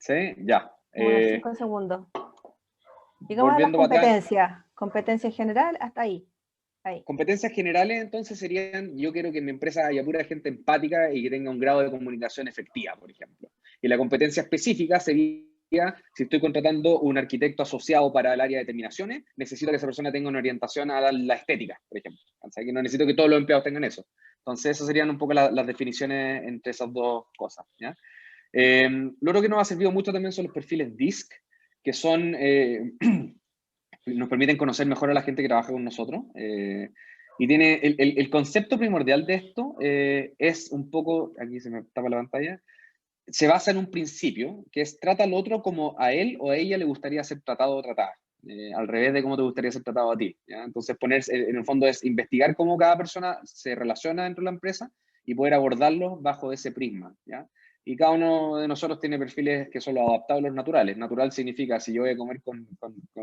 Sí, ya. como unos 5 segundos. Llegamos a las Volviendo para atrás, competencias. Competencia general, hasta ahí. Ahí. competencias generales entonces serían, yo quiero que en mi empresa haya pura gente empática y que tenga un grado de comunicación efectiva, por ejemplo. Y la competencia específica sería, si estoy contratando un arquitecto asociado para el área de terminaciones, necesito que esa persona tenga una orientación a la estética, por ejemplo. O sea, que no necesito que todos los empleados tengan eso. Entonces, esas serían un poco las definiciones entre esas dos cosas, ¿ya? Lo otro que nos ha servido mucho también son los perfiles DISC, que son... nos permiten conocer mejor a la gente que trabaja con nosotros. Y tiene el concepto primordial de esto es un poco, aquí se me tapa la pantalla, se basa en un principio, que es trata al otro como a él o a ella le gustaría ser tratado o tratada, al revés de cómo te gustaría ser tratado a ti, ¿ya? Entonces ponerse, en el fondo es investigar cómo cada persona se relaciona dentro de la empresa y poder abordarlos bajo ese prisma, ¿ya? Y cada uno de nosotros tiene perfiles que son los adaptados a los naturales. Natural significa, si yo voy a comer con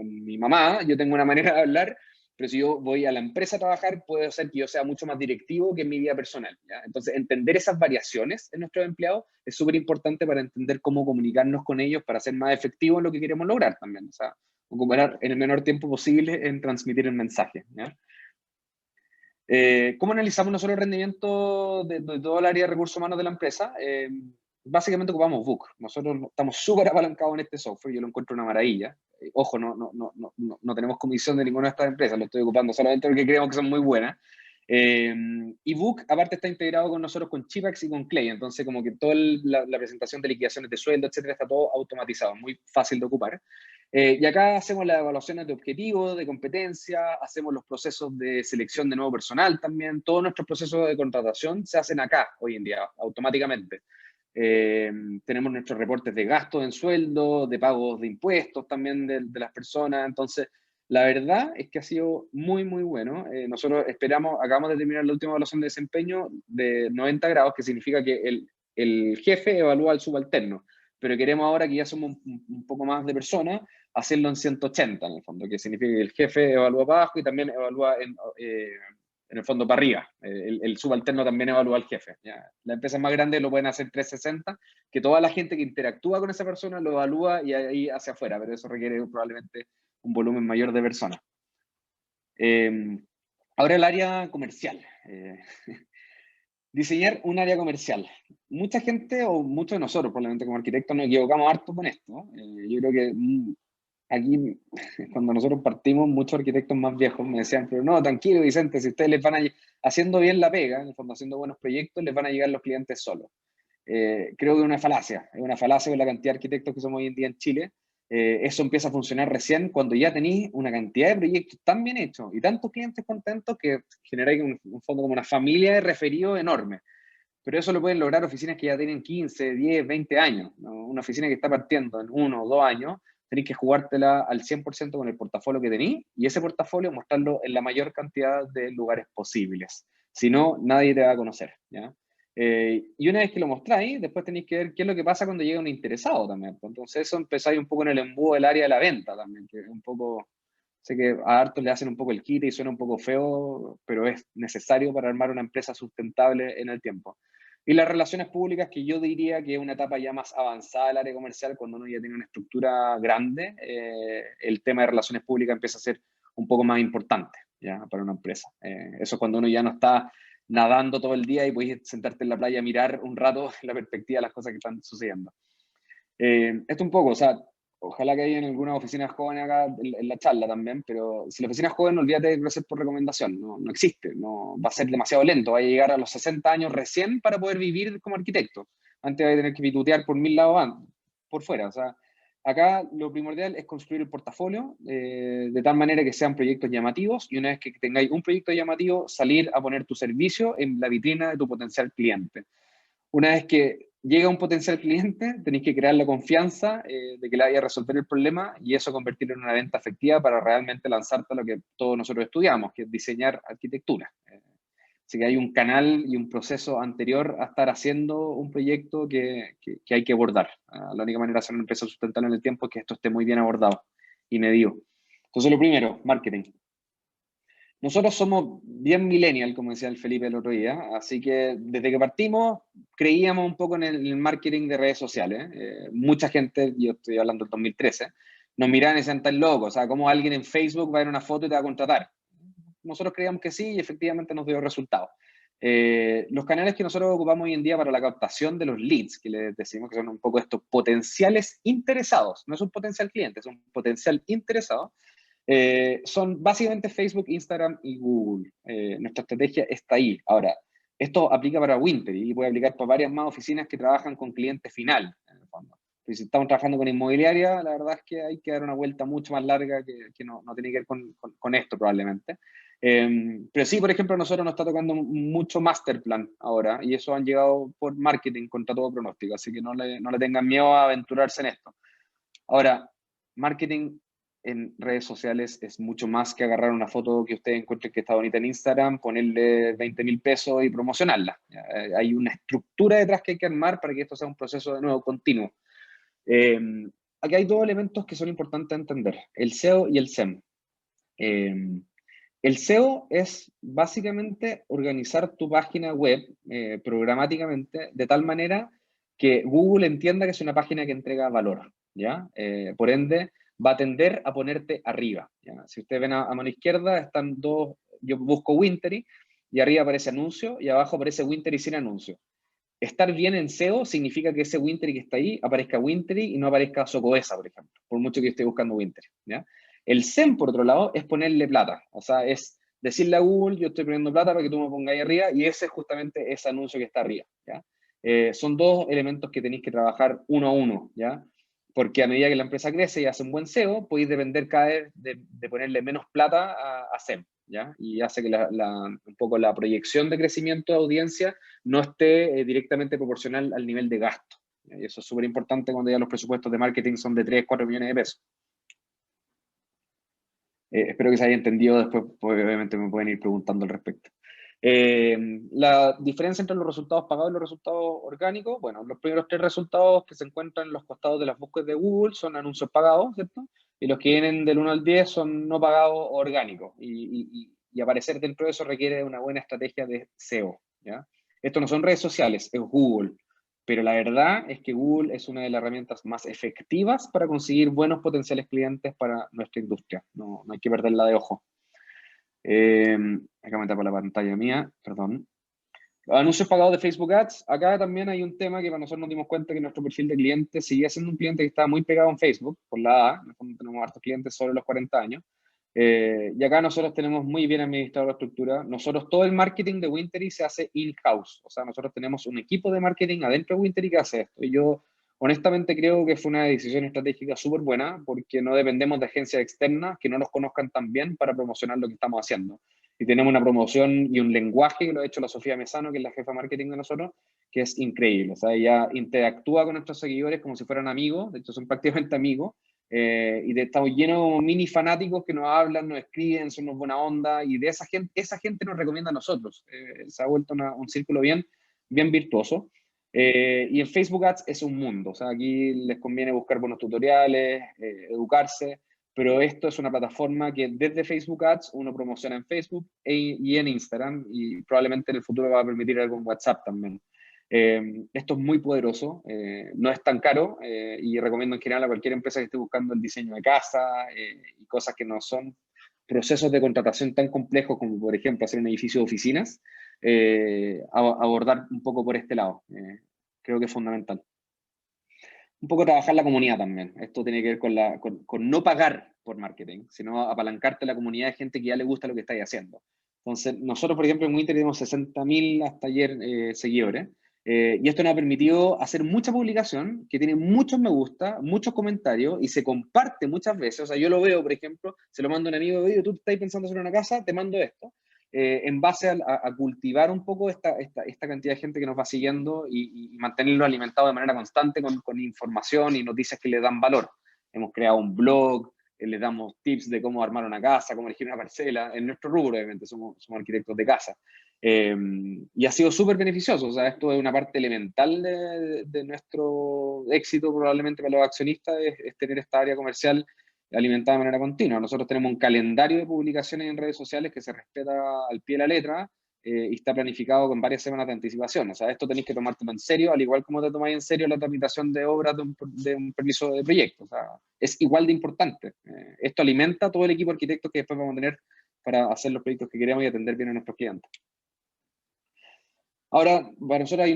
mi mamá, yo tengo una manera de hablar, pero si yo voy a la empresa a trabajar, puede ser que yo sea mucho más directivo que en mi vida personal, ¿ya? Entonces, entender esas variaciones en nuestros empleados es súper importante para entender cómo comunicarnos con ellos para ser más efectivos en lo que queremos lograr también. O sea, ocupar en el menor tiempo posible en transmitir el mensaje, ¿ya? ¿Cómo analizamos nosotros el rendimiento de todo el área de recursos humanos de la empresa? Básicamente ocupamos Book. Nosotros estamos súper apalancados en este software, yo lo encuentro una maravilla. Ojo, no tenemos comisión de ninguna de estas empresas, lo estoy ocupando solamente porque creemos que son muy buenas. Y Book, aparte, está integrado con nosotros con Chipax y con Clay, entonces como que toda la presentación de liquidaciones de sueldo, etcétera, está todo automatizado, muy fácil de ocupar. Y acá hacemos las evaluaciones de objetivos, de competencia, hacemos los procesos de selección de nuevo personal también. Todos nuestros procesos de contratación se hacen acá hoy en día, automáticamente. Tenemos nuestros reportes de gastos en sueldo, de pagos de impuestos también de las personas. Entonces, la verdad es que ha sido muy, muy bueno. Nosotros acabamos de terminar la última evaluación de desempeño de 90 grados, que significa que el jefe evalúa al subalterno, pero queremos ahora que ya somos un poco más de personas, hacerlo en 180 en el fondo, que significa que el jefe evalúa para abajo y también evalúa en el fondo para arriba. El subalterno también evalúa al jefe, ¿ya? Las empresas más grandes lo pueden hacer 360, que toda la gente que interactúa con esa persona lo evalúa y ahí hacia afuera, pero eso requiere probablemente un volumen mayor de personas. Ahora el área comercial. Diseñar un área comercial. Mucha gente o muchos de nosotros, probablemente como arquitectos, nos equivocamos harto con esto. Yo creo que aquí, cuando nosotros partimos, muchos arquitectos más viejos me decían, pero no, tranquilo, Vicente, si ustedes les van a haciendo bien la pega, en el fondo haciendo buenos proyectos, les van a llegar los clientes solos. Creo que es una falacia con la cantidad de arquitectos que somos hoy en día en Chile. Eso empieza a funcionar recién cuando ya tenéis una cantidad de proyectos tan bien hechos y tantos clientes contentos que generáis un fondo como una familia de referidos enorme. Pero eso lo pueden lograr oficinas que ya tienen 15, 10, 20 años, ¿no? Una oficina que está partiendo en 1 o 2 años, tenéis que jugártela al 100% con el portafolio que tenéis y ese portafolio mostrarlo en la mayor cantidad de lugares posibles. Si no, nadie te va a conocer, ¿ya? Y una vez que lo mostráis, después tenéis que ver qué es lo que pasa cuando llega un interesado también. Entonces eso empezáis un poco en el embudo del área de la venta también, que es un poco, sé que a hartos le hacen un poco el quite y suena un poco feo, pero es necesario para armar una empresa sustentable en el tiempo. Y las relaciones públicas, que yo diría que es una etapa ya más avanzada del área comercial, cuando uno ya tiene una estructura grande, el tema de relaciones públicas empieza a ser un poco más importante, ¿ya? Para una empresa. Eso es cuando uno ya no está nadando todo el día y puedes sentarte en la playa a mirar un rato la perspectiva de las cosas que están sucediendo. Esto un poco, o sea, ojalá que haya en algunas oficinas jóvenes acá en la charla también, pero si la oficina es joven, olvídate de crecer por recomendación, no existe, no, va a ser demasiado lento, va a llegar a los 60 años recién para poder vivir como arquitecto. Antes va a tener que pitutear por 1000 lados por fuera, o sea, acá lo primordial es construir el portafolio de tal manera que sean proyectos llamativos y una vez que tengáis un proyecto llamativo, salir a poner tu servicio en la vitrina de tu potencial cliente. Una vez que llega un potencial cliente, tenéis que crear la confianza de que le vaya a resolver el problema y eso convertirlo en una venta efectiva para realmente lanzarte a lo que todos nosotros estudiamos, que es diseñar arquitectura. Así que hay un canal y un proceso anterior a estar haciendo un proyecto que hay que abordar. La única manera de hacer una empresa sustentable en el tiempo es que esto esté muy bien abordado y medido. Entonces, lo primero, marketing. Nosotros somos bien millennial, como decía el Felipe el otro día, así que desde que partimos creíamos un poco en el marketing de redes sociales. Mucha gente, yo estoy hablando del 2013, nos miraban y decían, tan locos, o sea, ¿cómo alguien en Facebook va a ver una foto y te va a contratar? Nosotros creíamos que sí y efectivamente nos dio resultados. Los canales que nosotros ocupamos hoy en día para la captación de los leads, que les decimos que son un poco estos potenciales interesados, no es un potencial cliente, es un potencial interesado, son básicamente Facebook, Instagram y Google. Nuestra estrategia está ahí. Ahora, esto aplica para Wintery y puede aplicar para varias más oficinas que trabajan con cliente final, en el fondo. Si estamos trabajando con inmobiliaria, la verdad es que hay que dar una vuelta mucho más larga que no tiene que ver con esto probablemente. Pero sí, por ejemplo, a nosotros nos está tocando mucho master plan ahora y eso han llegado por marketing contra todo pronóstico, así que no le tengan miedo a aventurarse en esto. Ahora, marketing en redes sociales es mucho más que agarrar una foto que ustedes encuentren que está bonita en Instagram, ponerle 20.000 pesos y promocionarla. Hay una estructura detrás que hay que armar para que esto sea un proceso de nuevo continuo. Aquí hay dos elementos que son importantes entender, el SEO y el SEM. El SEO es básicamente organizar tu página web programáticamente de tal manera que Google entienda que es una página que entrega valor, ¿ya? Por ende, va a tender a ponerte arriba, ¿ya? Si ustedes ven a mano izquierda, están dos, yo busco Wintery y arriba aparece anuncio y abajo aparece Wintery sin anuncio. Estar bien en SEO significa que ese Wintery que está ahí aparezca Wintery y no aparezca Socoesa, por ejemplo, por mucho que esté buscando Wintery, ¿ya? El SEM, por otro lado, es ponerle plata, o sea, es decirle a Google, yo estoy poniendo plata para que tú me pongas ahí arriba, y ese es justamente ese anuncio que está arriba, ¿ya? Son dos elementos que tenéis que trabajar uno a uno, ¿ya? Porque a medida que la empresa crece y hace un buen SEO, podéis depender cada vez de ponerle menos plata a SEM, ¿ya? Y hace que un poco la proyección de crecimiento de audiencia no esté directamente proporcional al nivel de gasto. Y eso es súper importante cuando ya los presupuestos de marketing son de 3, 4 millones de pesos. Espero que se haya entendido, después pues, obviamente me pueden ir preguntando al respecto. La diferencia entre los resultados pagados y los resultados orgánicos, bueno, los primeros 3 resultados que se encuentran en los costados de las búsquedas de Google son anuncios pagados, ¿cierto? Y los que vienen del 1 al 10 son no pagados o orgánicos. Y aparecer dentro de eso requiere una buena estrategia de SEO, ¿ya? Esto no son redes sociales, es Google. Pero la verdad es que Google es una de las herramientas más efectivas para conseguir buenos potenciales clientes para nuestra industria. No hay que perderla de ojo. Acá me tapo la pantalla mía, perdón. Anuncios pagados de Facebook Ads. Acá también hay un tema que para nosotros nos dimos cuenta que nuestro perfil de cliente seguía siendo un cliente que estaba muy pegado en Facebook, por la A. Nosotros tenemos hartos clientes sobre los 40 años. Y acá nosotros tenemos muy bien administrado la estructura. Nosotros todo el marketing de Wintery se hace in-house. O sea, nosotros tenemos un equipo de marketing adentro de Wintery que hace esto. Y yo honestamente creo que fue una decisión estratégica súper buena porque no dependemos de agencias externas que no nos conozcan tan bien para promocionar lo que estamos haciendo. Y tenemos una promoción y un lenguaje que lo ha hecho la Sofía Mesano, que es la jefa de marketing de nosotros, que es increíble. O sea, ella interactúa con nuestros seguidores como si fueran amigos, de hecho son prácticamente amigos, y estamos llenos de mini fanáticos que nos hablan, nos escriben, son unos buena onda, y de esa gente nos recomienda a nosotros. Se ha vuelto un círculo bien virtuoso. Y en Facebook Ads es un mundo, o sea, aquí les conviene buscar buenos tutoriales, educarse, pero esto es una plataforma que desde Facebook Ads uno promociona en Facebook y en Instagram, y probablemente en el futuro va a permitir algo en WhatsApp también. Esto es muy poderoso, no es tan caro, y recomiendo en general a cualquier empresa que esté buscando el diseño de casa y cosas que no son procesos de contratación tan complejos como, por ejemplo, hacer un edificio de oficinas, abordar un poco por este lado. Creo que es fundamental. un poco trabajar la comunidad también. Esto tiene que ver con no pagar por marketing, sino apalancarte la comunidad de gente que ya le gusta lo que estáis haciendo. Entonces, nosotros, por ejemplo, en Winter tenemos 60.000 hasta ayer seguidores, y esto nos ha permitido hacer mucha publicación, que tiene muchos me gusta, muchos comentarios, y se comparte muchas veces. O sea, yo lo veo, por ejemplo, se lo mando a un amigo, oye, tú estás pensando hacer una casa, te mando esto. En base a cultivar un poco esta cantidad de gente que nos va siguiendo y mantenerlo alimentado de manera constante con información y noticias que le dan valor. Hemos creado un blog, les damos tips de cómo armar una casa, cómo elegir una parcela, en nuestro rubro, obviamente, somos arquitectos de casa. Y ha sido súper beneficioso. O sea, esto es una parte elemental de nuestro éxito, probablemente para los accionistas, es tener esta área comercial alimentada de manera continua. Nosotros tenemos un calendario de publicaciones en redes sociales que se respeta al pie de la letra y está planificado con varias semanas de anticipación. O sea, esto tenéis que tomártelo en serio, al igual como te tomáis en serio la tramitación de obras de un permiso de proyecto. O sea, es igual de importante. Esto alimenta a todo el equipo de arquitectos que después vamos a tener para hacer los proyectos que queremos y atender bien a nuestros clientes. Ahora, para nosotros hay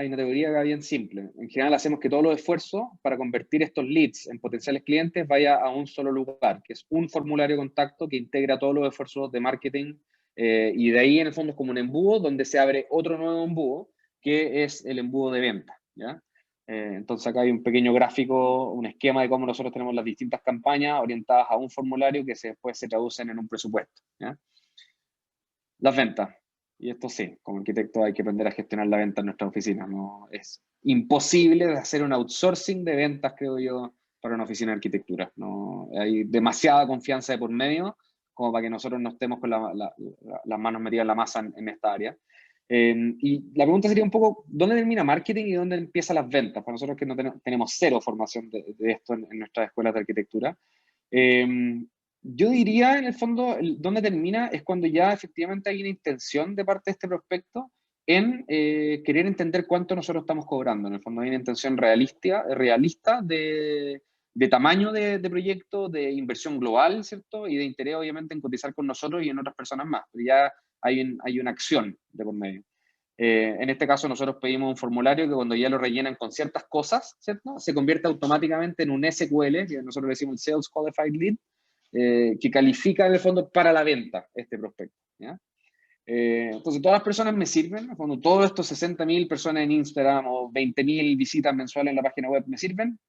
una teoría bien simple. En general hacemos que todos los esfuerzos para convertir estos leads en potenciales clientes vaya a un solo lugar, que es un formulario de contacto que integra todos los esfuerzos de marketing, y de ahí en el fondo es como un embudo donde se abre otro nuevo embudo, que es el embudo de venta, ¿ya? Entonces acá hay un pequeño gráfico, un esquema de cómo nosotros tenemos las distintas campañas orientadas a un formulario que después se traducen en un presupuesto, ¿ya? Las ventas. Y esto sí, como arquitecto hay que aprender a gestionar la venta en nuestra oficina. No es imposible hacer un outsourcing de ventas, creo yo, para una oficina de arquitectura. No, hay demasiada confianza de por medio como para que nosotros no estemos con las manos metidas en la masa en esta área. Y la pregunta sería un poco, ¿dónde termina marketing y dónde empiezan las ventas? Para nosotros que no tenemos cero formación de esto en nuestras escuelas de arquitectura. Yo diría, en el fondo, dónde termina es cuando ya efectivamente hay una intención de parte de este prospecto en querer entender cuánto nosotros estamos cobrando. En el fondo hay una intención realista de tamaño de proyecto, de inversión global, ¿cierto? Y de interés, obviamente, en cotizar con nosotros y en otras personas más. Pero ya hay una acción de por medio. En este caso, nosotros pedimos un formulario que cuando ya lo rellenan con ciertas cosas, ¿cierto? Se convierte automáticamente en un SQL, que nosotros le decimos el Sales Qualified Lead, que califica en el fondo para la venta este prospecto, ¿ya? Entonces, todas las personas me sirven, cuando todos estos 60.000 personas en Instagram o 20.000 visitas mensuales en la página web me sirven,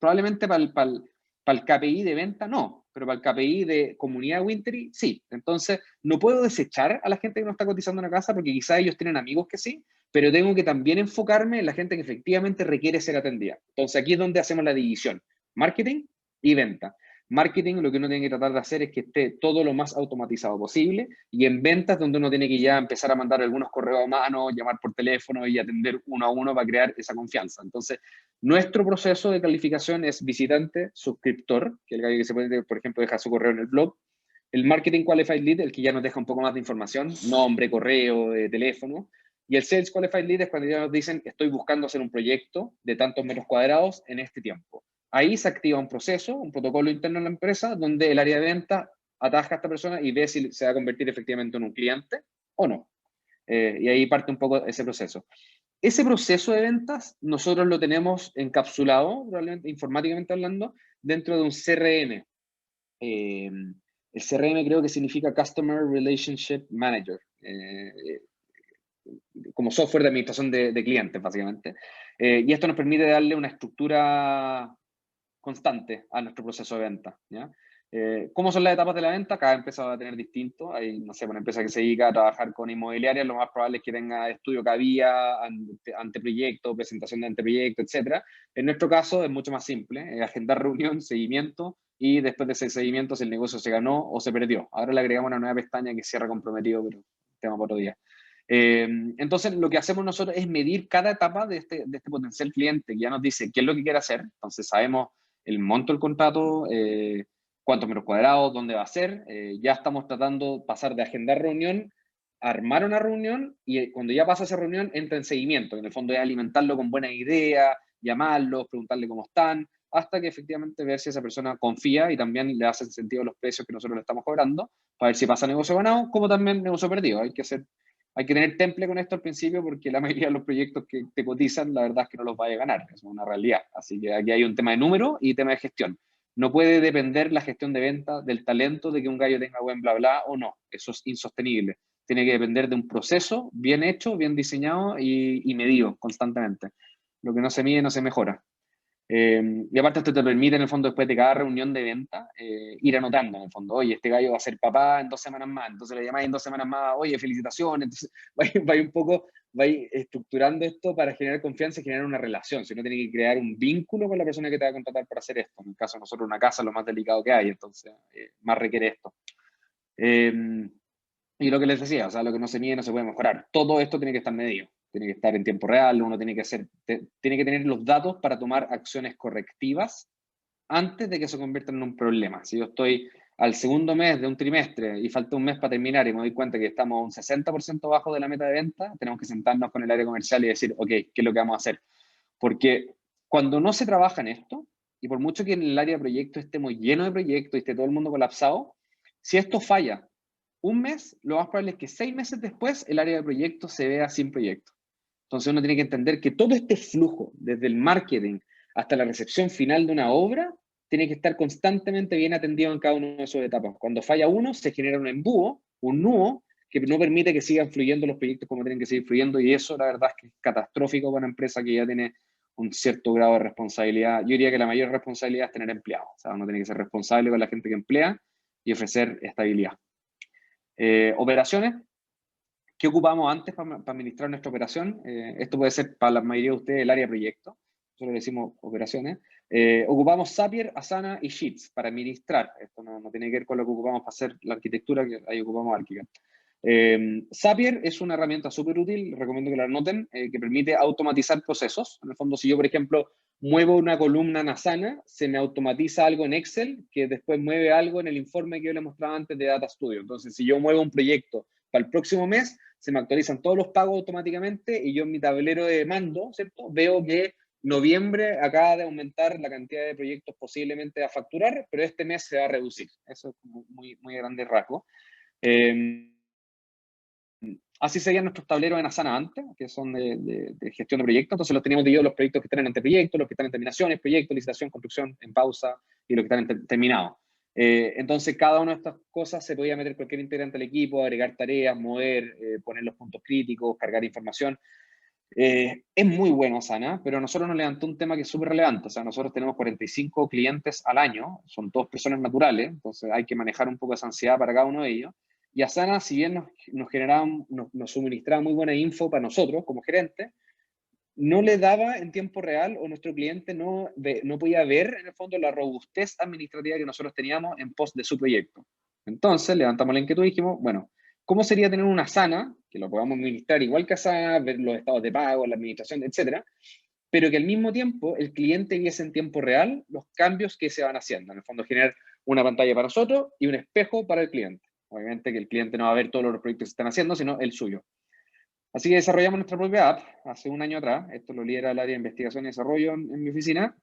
probablemente para el KPI de venta no, pero para el KPI de comunidad Wintery sí. Entonces, no puedo desechar a la gente que no está cotizando en la casa porque quizás ellos tienen amigos que sí, pero tengo que también enfocarme en la gente que efectivamente requiere ser atendida. Entonces, aquí es donde hacemos la división, marketing y venta. Marketing, lo que uno tiene que tratar de hacer es que esté todo lo más automatizado posible, y en ventas donde uno tiene que ya empezar a mandar algunos correos a mano, llamar por teléfono y atender uno a uno para crear esa confianza. Entonces, nuestro proceso de calificación es visitante, suscriptor, que es el que se puede, por ejemplo, dejar su correo en el blog. El Marketing Qualified Lead, el que ya nos deja un poco más de información, nombre, correo, teléfono. Y el Sales Qualified Lead es cuando ya nos dicen, estoy buscando hacer un proyecto de tantos metros cuadrados en este tiempo. Ahí se activa un proceso, un protocolo interno en la empresa, donde el área de venta ataja a esta persona y ve si se va a convertir efectivamente en un cliente o no. Y ahí parte un poco ese proceso. Ese proceso de ventas nosotros lo tenemos encapsulado, probablemente informáticamente hablando, dentro de un CRM. El CRM creo que significa Customer Relationship Manager, como software de administración de clientes, básicamente. Y esto nos permite darle una estructura constante a nuestro proceso de venta, ¿ya? ¿Cómo son las etapas de la venta? Cada empresa va a tener distinto. Hay, no sé, una empresa que se dedica a trabajar con inmobiliarias, lo más probable es que tenga estudio cabía, anteproyecto, presentación de anteproyecto, etc. En nuestro caso es mucho más simple, agendar reunión, seguimiento, y después de ese seguimiento si el negocio se ganó o se perdió. Ahora le agregamos una nueva pestaña que cierra comprometido, pero tema por otro día. Entonces, lo que hacemos nosotros es medir cada etapa de este potencial cliente, que ya nos dice qué es lo que quiere hacer. Entonces, sabemos el monto del contrato, cuántos metros cuadrados, dónde va a ser. Ya estamos tratando de pasar de agendar reunión a armar una reunión, y cuando ya pasa esa reunión entra en seguimiento. En el fondo es alimentarlo con buenas ideas, llamarlos, preguntarle cómo están, hasta que efectivamente ver si esa persona confía y también le hacen sentido los precios que nosotros le estamos cobrando, para ver si pasa negocio ganado, como también negocio perdido. Hay que ser Hay que tener temple con esto al principio porque la mayoría de los proyectos que te cotizan, la verdad es que no los vaya a ganar, es una realidad. Así que aquí hay un tema de número y tema de gestión. No puede depender la gestión de venta del talento de que un gallo tenga buen bla bla o no. Eso es insostenible. Tiene que depender de un proceso bien hecho, bien diseñado y medido constantemente. Lo que no se mide no se mejora. Y aparte esto te permite en el fondo después de cada reunión de venta ir anotando en el fondo, oye, este gallo va a ser papá en 2 semanas más, entonces le llamáis en 2 semanas más, oye, felicitaciones, entonces va un poco, va estructurando esto para generar confianza y generar una relación, si no tiene que crear un vínculo con la persona que te va a contratar para hacer esto, en el caso de nosotros una casa es lo más delicado que hay, entonces más requiere esto. Y lo que les decía, o sea, lo que no se mide no se puede mejorar, todo esto tiene que estar medido. Tiene que estar en tiempo real, uno tiene que tener los datos para tomar acciones correctivas antes de que se conviertan en un problema. Si yo estoy al segundo mes de un trimestre y falta un mes para terminar y me doy cuenta que estamos un 60% bajo de la meta de venta, tenemos que sentarnos con el área comercial y decir, ok, ¿qué es lo que vamos a hacer? Porque cuando no se trabaja en esto, y por mucho que en el área de proyectos estemos llenos de proyectos y esté todo el mundo colapsado, si esto falla un mes, lo más probable es que 6 meses después el área de proyectos se vea sin proyecto. Entonces uno tiene que entender que todo este flujo, desde el marketing hasta la recepción final de una obra, tiene que estar constantemente bien atendido en cada una de sus etapas. Cuando falla uno, se genera un embudo, un nudo, que no permite que sigan fluyendo los proyectos como tienen que seguir fluyendo, y eso la verdad es que es catastrófico para una empresa que ya tiene un cierto grado de responsabilidad. Yo diría que la mayor responsabilidad es tener empleados. O sea, uno tiene que ser responsable con la gente que emplea y ofrecer estabilidad. Operaciones. ¿Qué ocupamos antes para administrar nuestra operación? Esto puede ser para la mayoría de ustedes el área de proyecto. Nosotros le decimos operaciones. Ocupamos Zapier, Asana y Sheets para administrar. Esto no tiene que ver con lo que ocupamos para hacer la arquitectura, que ahí ocupamos Archicad. Zapier es una herramienta súper útil, recomiendo que la anoten, que permite automatizar procesos. En el fondo, si yo, por ejemplo, muevo una columna en Asana, se me automatiza algo en Excel que después mueve algo en el informe que yo les mostraba antes de Data Studio. Entonces, si yo muevo un proyecto para el próximo mes, se me actualizan todos los pagos automáticamente y yo en mi tablero de mando, ¿cierto? Veo que noviembre acaba de aumentar la cantidad de proyectos posiblemente a facturar, pero este mes se va a reducir. Eso es muy, muy grande rasgo. Así serían nuestros tableros en Asana antes, que son de gestión de proyectos. Entonces los teníamos divididos los proyectos que están en anteproyectos, los que están en terminaciones, proyectos, licitación, construcción, en pausa y los que están terminados. Entonces cada una de estas cosas se podía meter cualquier integrante del equipo, agregar tareas, mover, poner los puntos críticos, cargar información. Es muy bueno Asana, pero a nosotros nos levantó un tema que es súper relevante. O sea, nosotros tenemos 45 clientes al año, son todos personas naturales, entonces hay que manejar un poco esa ansiedad para cada uno de ellos. Y Asana, si bien nos suministraba muy buena info para nosotros como gerentes, no le daba en tiempo real o nuestro cliente no podía ver en el fondo la robustez administrativa que nosotros teníamos en pos de su proyecto. Entonces levantamos la inquietud y dijimos, bueno, ¿cómo sería tener una Asana, que lo podamos administrar igual que Asana, ver los estados de pago, la administración, etcétera, pero que al mismo tiempo el cliente viese en tiempo real los cambios que se van haciendo? En el fondo, generar una pantalla para nosotros y un espejo para el cliente. Obviamente que el cliente no va a ver todos los proyectos que se están haciendo, sino el suyo. Así que desarrollamos nuestra propia app hace un año atrás. Esto lo lidera el área de investigación y desarrollo en mi oficina,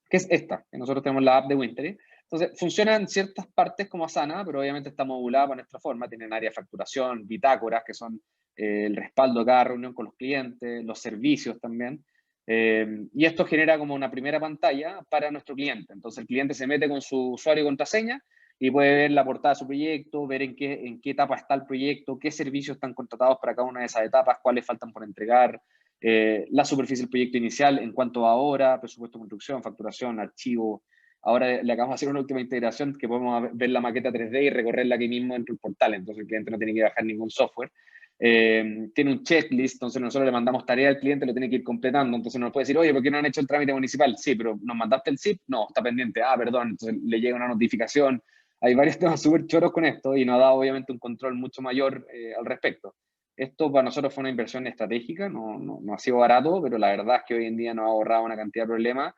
que es esta, que nosotros tenemos la app de Wintery. Entonces, funciona en ciertas partes como Asana, pero obviamente está modulada para nuestra forma. Tienen área de facturación, bitácoras, que son el respaldo de cada reunión con los clientes, los servicios también. Y esto genera como una primera pantalla para nuestro cliente. Entonces, el cliente se mete con su usuario y contraseña y puede ver la portada de su proyecto, ver en qué etapa está el proyecto, qué servicios están contratados para cada una de esas etapas, cuáles faltan por entregar, la superficie del proyecto inicial en cuanto a hora, presupuesto de construcción, facturación, archivo. Ahora le acabamos de hacer una última integración que podemos ver la maqueta 3D y recorrerla aquí mismo dentro del portal, entonces el cliente no tiene que bajar ningún software. Tiene un checklist, entonces nosotros le mandamos tarea al cliente, lo tiene que ir completando, entonces nos puede decir, oye, ¿por qué no han hecho el trámite municipal? Sí, pero ¿nos mandaste el zip? No, está pendiente. Ah, perdón, entonces le llega una notificación. Hay varios temas súper choros con esto y nos ha dado obviamente un control mucho mayor al respecto. Esto para nosotros fue una inversión estratégica, no ha sido barato, pero la verdad es que hoy en día nos ha ahorrado una cantidad de problemas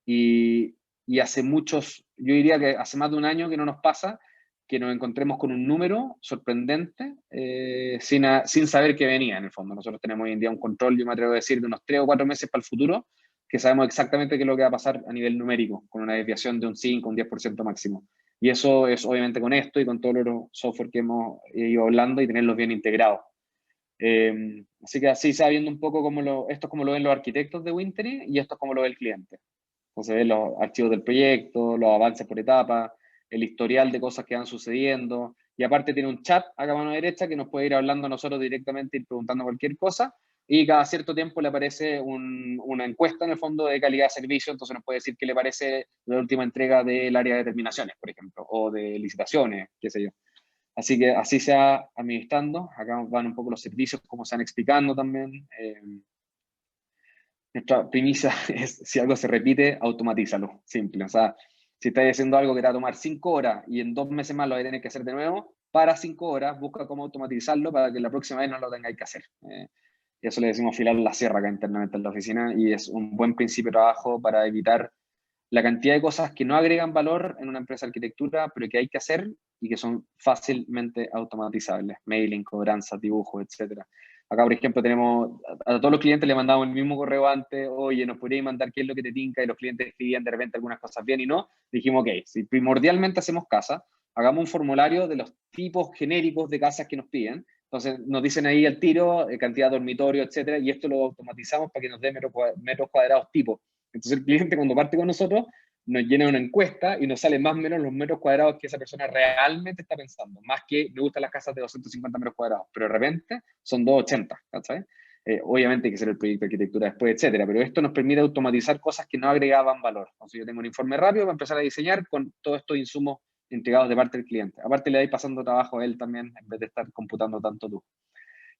y hace muchos, yo diría que hace más de un año que no nos pasa que nos encontremos con un número sorprendente sin saber que venía en el fondo. Nosotros tenemos hoy en día un control, yo me atrevo a decir, de unos 3 o 4 meses para el futuro, que sabemos exactamente qué es lo que va a pasar a nivel numérico, con una desviación de un 5, un 10% máximo. Y eso es obviamente con esto y con todos los software que hemos ido hablando y tenerlos bien integrados. Así que así se va viendo un poco esto es como lo ven los arquitectos de Wintery y esto es como lo ve el cliente. Entonces ven los archivos del proyecto, los avances por etapa, el historial de cosas que van sucediendo, y aparte tiene un chat acá a mano derecha que nos puede ir hablando a nosotros directamente, ir preguntando cualquier cosa, y cada cierto tiempo le aparece una encuesta en el fondo de calidad de servicio, entonces nos puede decir qué le parece la última entrega del área de terminaciones, por ejemplo, o de licitaciones, qué sé yo. Así que así se va administrando. Acá van un poco los servicios, como se van explicando también. Nuestra premisa es, si algo se repite, automatízalo. Simple. O sea, si estás haciendo algo que te va a tomar 5 horas y en 2 meses más lo vas a tener que hacer de nuevo, para 5 horas, busca cómo automatizarlo para que la próxima vez no lo tengáis que hacer. Y eso le decimos afilar la sierra acá internamente en la oficina, y es un buen principio de trabajo para evitar la cantidad de cosas que no agregan valor en una empresa de arquitectura, pero que hay que hacer y que son fácilmente automatizables. Mailing, cobranzas, dibujos, etcétera. Acá, por ejemplo, tenemos, a todos los clientes le mandamos el mismo correo antes: oye, ¿nos podríais mandar qué es lo que te tinca? Y los clientes escribían de repente algunas cosas bien y no. Dijimos, ok, si primordialmente hacemos casa, hagamos un formulario de los tipos genéricos de casas que nos piden. Entonces nos dicen ahí al tiro, cantidad de dormitorio, etcétera, y esto lo automatizamos para que nos dé metros cuadrados tipo. Entonces el cliente, cuando parte con nosotros, nos llena una encuesta y nos sale más o menos los metros cuadrados que esa persona realmente está pensando, más que me gustan las casas de 250 metros cuadrados, pero de repente son 280, ¿sabes? Obviamente hay que hacer el proyecto de arquitectura después, etcétera, pero esto nos permite automatizar cosas que no agregaban valor. Entonces yo tengo un informe rápido para empezar a diseñar con todos estos insumos entregados de parte del cliente. Aparte le vais pasando trabajo a él también, en vez de estar computando tanto tú.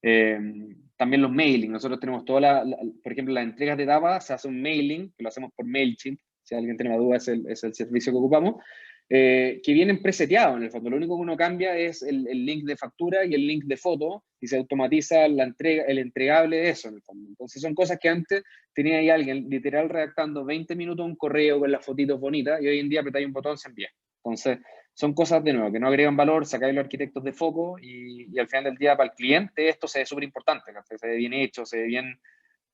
También los mailing, nosotros tenemos por ejemplo, las entregas de etapa, se hace un mailing, que lo hacemos por MailChimp, si alguien tiene la duda es el servicio que ocupamos, que vienen preseteados en el fondo. Lo único que uno cambia es el link de factura y el link de foto, y se automatiza el entregable de eso en el fondo. Entonces son cosas que antes tenía ahí alguien literal redactando 20 minutos un correo con las fotitos bonitas, y hoy en día apretáis un botón, se envía. Entonces son cosas, de nuevo, que no agregan valor, sacáis los arquitectos de foco, y al final del día para el cliente esto se ve súper importante, se ve bien hecho, se ve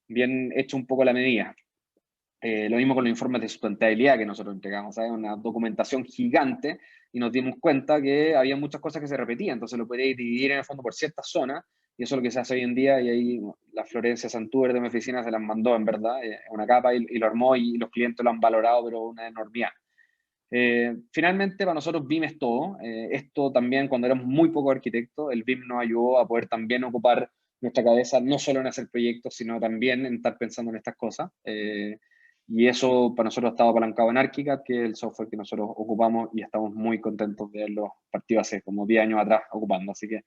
bien hecho un poco a la medida. Lo mismo con los informes de sustentabilidad que nosotros entregamos, ¿sabes? Una documentación gigante, y nos dimos cuenta que había muchas cosas que se repetían, entonces lo podíais dividir en el fondo por ciertas zonas, y eso es lo que se hace hoy en día, y ahí la Florencia Santuber de mi oficina se las mandó, en verdad, una capa, y lo armó, y los clientes lo han valorado, pero una enormidad. Finalmente, para nosotros BIM es todo. Esto también, cuando éramos muy pocos arquitectos, el BIM nos ayudó a poder también ocupar nuestra cabeza, no solo en hacer proyectos, sino también en estar pensando en estas cosas. Y eso para nosotros ha estado apalancado en ArchiCAD, que es el software que nosotros ocupamos, y estamos muy contentos de verlo partido hace como 10 años atrás ocupando. Así que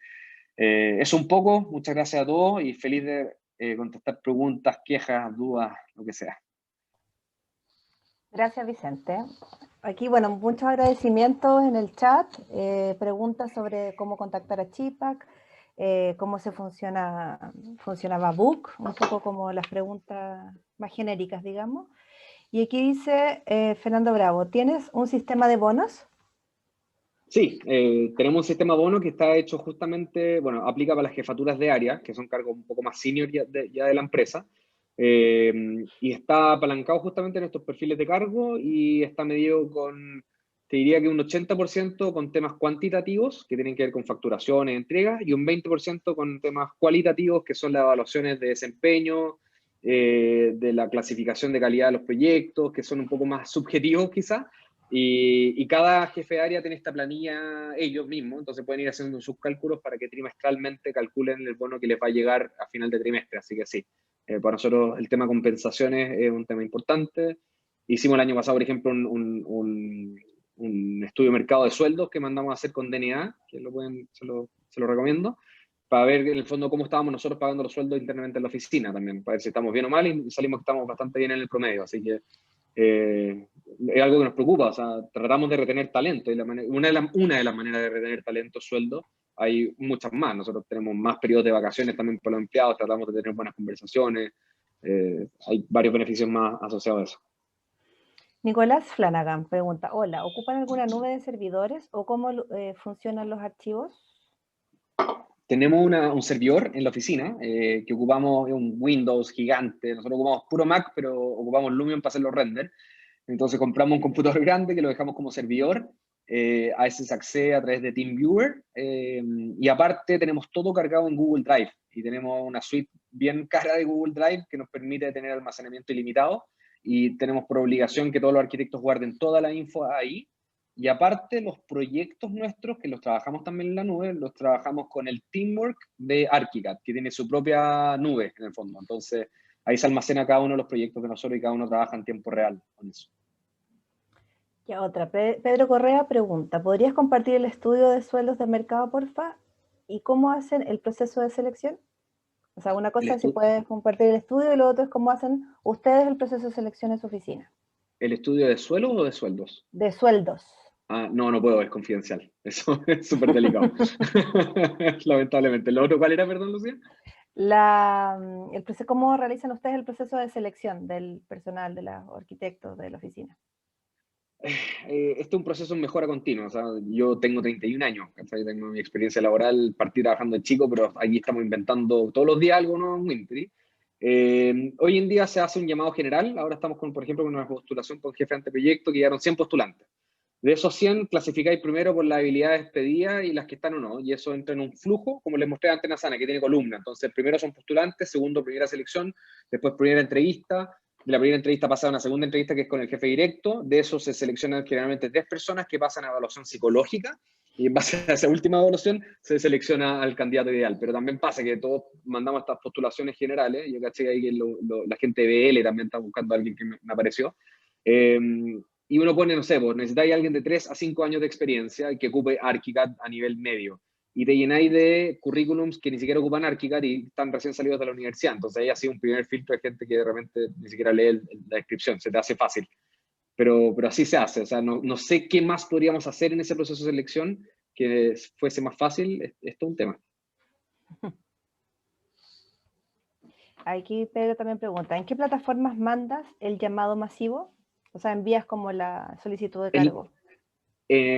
eso un poco. Muchas gracias a todos y feliz de contestar preguntas, quejas, dudas, lo que sea. Gracias, Vicente. Aquí, bueno, muchos agradecimientos en el chat, preguntas sobre cómo contactar a Chipac, cómo funcionaba Book, un poco como las preguntas más genéricas, digamos. Y aquí dice Fernando Bravo, ¿tienes un sistema de bonos? Sí, tenemos un sistema bono que está hecho justamente, bueno, aplica para las jefaturas de área, que son cargos un poco más senior ya de la empresa, y está apalancado justamente en estos perfiles de cargo, y está medido con, te diría que un 80% con temas cuantitativos, que tienen que ver con facturaciones, entregas, y un 20% con temas cualitativos, que son las evaluaciones de desempeño, de la clasificación de calidad de los proyectos, que son un poco más subjetivos quizás. Y cada jefe de área tiene esta planilla ellos mismos, entonces pueden ir haciendo sus cálculos para que trimestralmente calculen el bono que les va a llegar a final de trimestre. Así que sí, para nosotros el tema compensaciones es un tema importante. Hicimos el año pasado, por ejemplo, un estudio de mercado de sueldos que mandamos a hacer con DNA, que se lo recomiendo, para ver en el fondo cómo estábamos nosotros pagando los sueldos internamente en la oficina también, para ver si estamos bien o mal, y salimos que estamos bastante bien en el promedio. Así que es algo que nos preocupa. O sea, tratamos de retener talento, y una de las maneras de retener talento es sueldo. Hay muchas más. Nosotros tenemos más periodos de vacaciones también para los empleados, tratamos de tener buenas conversaciones. Hay varios beneficios más asociados a eso. Nicolás Flanagan pregunta, hola, ¿ocupan alguna nube de servidores o cómo funcionan los archivos? Tenemos un servidor en la oficina que ocupamos, un Windows gigante. Nosotros ocupamos puro Mac, pero ocupamos Lumion para hacer los renders. Entonces compramos un computador grande que lo dejamos como servidor, a veces se accede a través de TeamViewer, y aparte tenemos todo cargado en Google Drive, y tenemos una suite bien cara de Google Drive que nos permite tener almacenamiento ilimitado, y tenemos por obligación que todos los arquitectos guarden toda la info ahí. Y aparte, los proyectos nuestros, que los trabajamos también en la nube, los trabajamos con el Teamwork de Archicad, que tiene su propia nube en el fondo. Entonces, ahí se almacena cada uno de los proyectos de nosotros y cada uno trabaja en tiempo real con eso. Ya otra. Pedro Correa pregunta, ¿podrías compartir el estudio de sueldos del mercado, porfa? ¿Y cómo hacen el proceso de selección? O sea, una cosa es si puedes compartir el estudio y lo otro es cómo hacen ustedes el proceso de selección en su oficina. ¿El estudio de suelos o de sueldos? De sueldos. Ah, no puedo, es confidencial. Eso es súper delicado. Lamentablemente. ¿Lo otro cuál era, perdón, Lucía? ¿Cómo realizan ustedes el proceso de selección del personal, de los arquitectos de la oficina? Este es un proceso en mejora continua. O sea, yo tengo 31 años, ¿cachai? Tengo mi experiencia laboral, partí trabajando de chico, pero aquí estamos inventando todos los días algo nuevo en Wintry. Hoy en día se hace un llamado general. Ahora estamos, por ejemplo, con una postulación con jefe de anteproyecto que llegaron 100 postulantes. De esos 100, clasificáis primero por las habilidades pedidas y las que están o no, y eso entra en un flujo, como les mostré antes en Asana, que tiene columna. Entonces, primero son postulantes, segundo, primera selección, después primera entrevista, de la primera entrevista pasa a una segunda entrevista que es con el jefe directo, de eso se seleccionan generalmente 3 personas que pasan a evaluación psicológica, y en base a esa última evaluación se selecciona al candidato ideal. Pero también pasa que todos mandamos estas postulaciones generales, yo caché ahí que la gente de BL también está buscando a alguien que me apareció, y uno pone, no sé, pues necesitáis a alguien de 3 a 5 años de experiencia que ocupe Archicad a nivel medio. Y te llenáis de currículums que ni siquiera ocupan Archicad y están recién salidos de la universidad. Entonces ahí ha sido un primer filtro de gente que de repente ni siquiera lee la descripción, se te hace fácil. Pero así se hace. O sea, no sé qué más podríamos hacer en ese proceso de selección que fuese más fácil. Esto es un tema. Aquí Pedro también pregunta, ¿en qué plataformas mandas el llamado masivo? O sea, envías como la solicitud de cargo.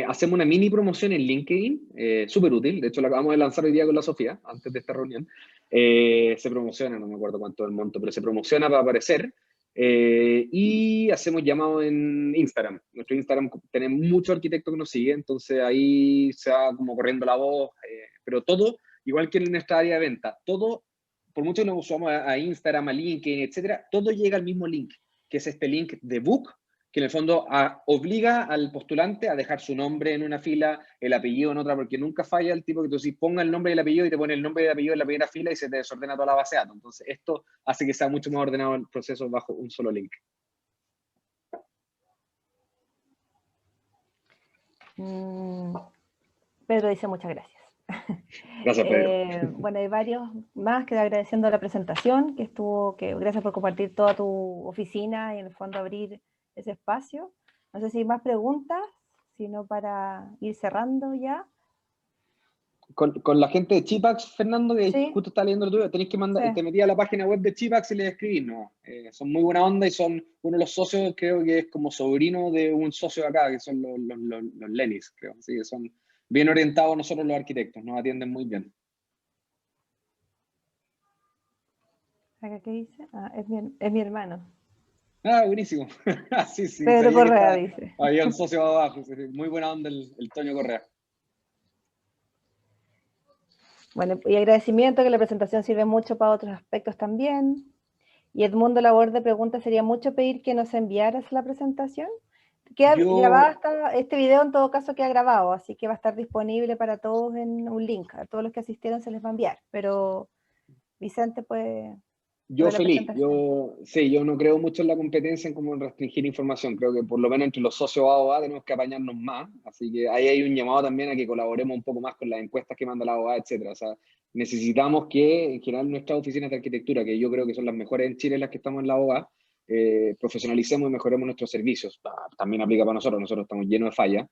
Hacemos una mini promoción en LinkedIn, súper útil. De hecho, la acabamos de lanzar hoy día con la Sofía, antes de esta reunión. Se promociona, no me acuerdo cuánto es el monto, pero se promociona para aparecer. Y hacemos llamados en Instagram. Nuestro Instagram tenemos muchos arquitectos que nos siguen, entonces ahí se va como corriendo la voz. Pero todo, igual que en nuestra área de venta, todo, por mucho que nos usamos a Instagram, a LinkedIn, etcétera, todo llega al mismo link, que es este link de Book, que en el fondo obliga al postulante a dejar su nombre en una fila, el apellido en otra, porque nunca falla el tipo que tú decís, ponga el nombre y el apellido y te pone el nombre y el apellido en la primera fila y se te desordena toda la base de datos. Entonces, esto hace que sea mucho más ordenado el proceso bajo un solo link. Pedro dice muchas gracias. Gracias, Pedro. Bueno, hay varios más que agradeciendo la presentación, gracias por compartir toda tu oficina y en el fondo abrir ese espacio. No sé si hay más preguntas, sino para ir cerrando ya. Con la gente de Chipax, Fernando, que sí, justo está leyendo el tuyo, tenéis que mandar, te metí a la página web de Chipax y le escribís, ¿no? Son muy buena onda y son uno de los socios, creo que es como sobrino de un socio de acá, que son los Lenis, creo. Así que son bien orientados a nosotros los arquitectos, nos atienden muy bien. ¿Qué dice? Es mi hermano. Ah, buenísimo. Sí, Pedro sabía Correa que dice. había un socio abajo. Muy buena onda el Toño Correa. Bueno, y agradecimiento que la presentación sirve mucho para otros aspectos también. Y Edmundo Laborde pregunta, ¿sería mucho pedir que nos enviaras la presentación? Queda grabada este video en todo caso queda grabado, así que va a estar disponible para todos en un link. A todos los que asistieron se les va a enviar, pero Vicente puede... Yo feliz, yo no creo mucho en la competencia en cómo restringir información, creo que por lo menos entre los socios AOA tenemos que apañarnos más, así que ahí hay un llamado también a que colaboremos un poco más con las encuestas que manda la AOA, etcétera. O sea, necesitamos que en general nuestras oficinas de arquitectura, que yo creo que son las mejores en Chile las que estamos en la AOA, profesionalicemos y mejoremos nuestros servicios. También aplica para nosotros estamos llenos de fallas.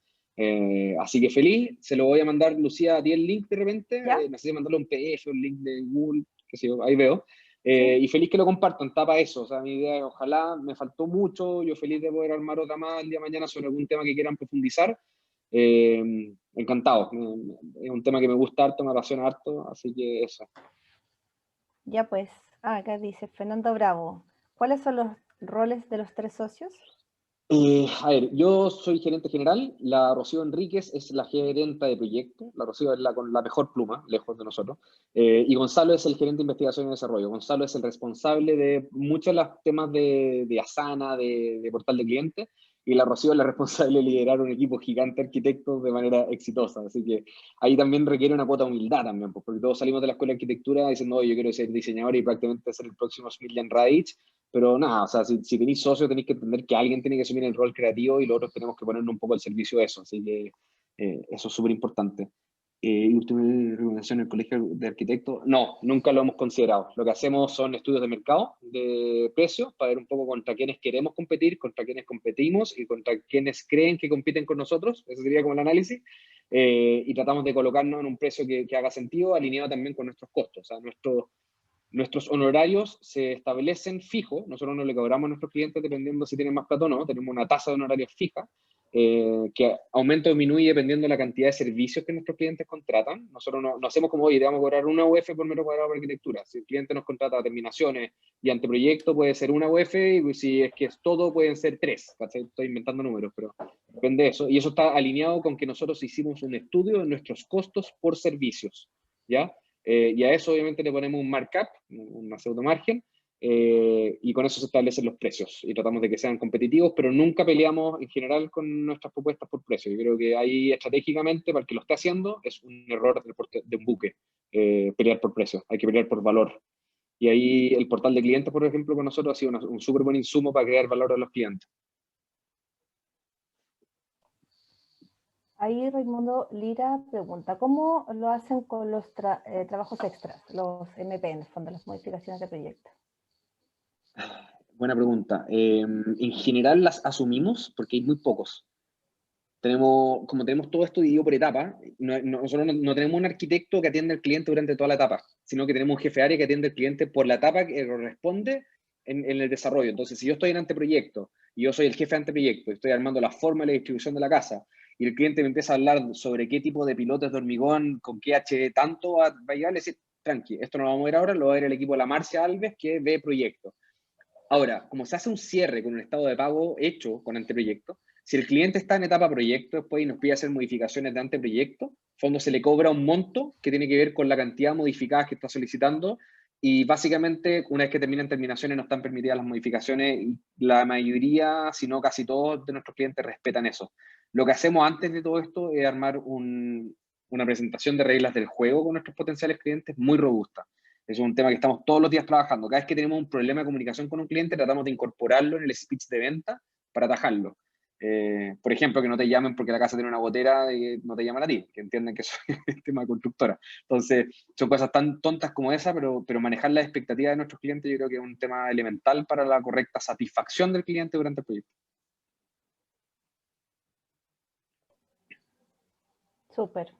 Así que feliz, se lo voy a mandar, Lucía, a ti el link de repente, no sé si mandarle un PDF, un link de Google, qué sé yo, ahí veo. Y feliz que lo compartan, tapa eso. O sea, mi idea es, ojalá, me faltó mucho, yo feliz de poder armar otra más el día de mañana sobre algún tema que quieran profundizar. Encantado, es un tema que me gusta harto, me apasiona harto, así que eso. Ya pues, acá dice Fernando Bravo, ¿cuáles son los roles de los 3 socios? A ver, yo soy gerente general, la Rocío Enríquez es la gerenta de proyecto, la Rocío es la con la mejor pluma, lejos de nosotros, y Gonzalo es el gerente de investigación y desarrollo. Gonzalo es el responsable de muchos de los temas de Asana, de portal de clientes, y la Rocío es la responsable de liderar un equipo gigante de arquitectos de manera exitosa. Así que ahí también requiere una cuota de humildad también, pues, porque todos salimos de la escuela de arquitectura diciendo, oye, yo quiero ser diseñador y prácticamente ser el próximo Smiljan Radic. Pero nada, o sea, si tenéis socio tenéis que entender que alguien tiene que asumir el rol creativo y los otros tenemos que ponernos un poco al servicio de eso. Así que eso es súper importante. Y última recomendación en el colegio de arquitectos. No, nunca lo hemos considerado. Lo que hacemos son estudios de mercado, de precios, para ver un poco contra quiénes queremos competir, contra quiénes competimos y contra quiénes creen que compiten con nosotros. Ese sería como el análisis. Y tratamos de colocarnos en un precio que haga sentido, alineado también con nuestros costos. O sea, nuestros honorarios se establecen fijos, nosotros no le cobramos a nuestros clientes dependiendo si tienen más plata o no, tenemos una tasa de honorarios fija, que aumenta o disminuye dependiendo de la cantidad de servicios que nuestros clientes contratan. Nosotros no hacemos como, oye, te vamos a cobrar una UF por metro cuadrado por arquitectura. Si el cliente nos contrata terminaciones y anteproyecto, puede ser una UF, y si es que es todo, pueden ser 3. Estoy inventando números, pero depende de eso. Y eso está alineado con que nosotros hicimos un estudio de nuestros costos por servicios, ¿ya? Y a eso obviamente le ponemos un markup, una pseudo margen, y con eso se establecen los precios y tratamos de que sean competitivos, pero nunca peleamos en general con nuestras propuestas por precio. Yo creo que ahí estratégicamente, para el que lo esté haciendo, es un error de un buque, pelear por precio, hay que pelear por valor. Y ahí el portal de clientes, por ejemplo, con nosotros ha sido un súper buen insumo para crear valor a los clientes. Ahí Raimundo Lira pregunta, ¿cómo lo hacen con los trabajos extras, los MP, en el fondo, las modificaciones de proyecto? Buena pregunta. En general las asumimos porque hay muy pocos. Como tenemos todo esto dividido por etapas, nosotros no tenemos un arquitecto que atienda al cliente durante toda la etapa, sino que tenemos un jefe de área que atiende al cliente por la etapa que corresponde en el desarrollo. Entonces, si yo estoy en anteproyecto y yo soy el jefe de anteproyecto y estoy armando la forma y la distribución de la casa, y el cliente me empieza a hablar sobre qué tipo de pilotes de hormigón, con qué H tanto va a llegar, le decir, tranqui, esto no lo vamos a ver ahora, lo va a ver el equipo de la Marcia Alves que ve proyecto. Ahora, como se hace un cierre con un estado de pago hecho con anteproyecto, si el cliente está en etapa proyecto después y nos pide hacer modificaciones de anteproyecto, fondo se le cobra un monto que tiene que ver con la cantidad modificada que está solicitando, y básicamente una vez que terminan terminaciones no están permitidas las modificaciones, y la mayoría, si no casi todos de nuestros clientes respetan eso. Lo que hacemos antes de todo esto es armar una presentación de reglas del juego con nuestros potenciales clientes muy robusta. Es un tema que estamos todos los días trabajando. Cada vez que tenemos un problema de comunicación con un cliente, tratamos de incorporarlo en el speech de venta para atajarlo. Por ejemplo, que no te llamen porque la casa tiene una gotera y no te llaman a ti, que entienden que eso es el tema de constructora. Entonces, son cosas tan tontas como esa, pero manejar las expectativas de nuestros clientes yo creo que es un tema elemental para la correcta satisfacción del cliente durante el proyecto. Súper.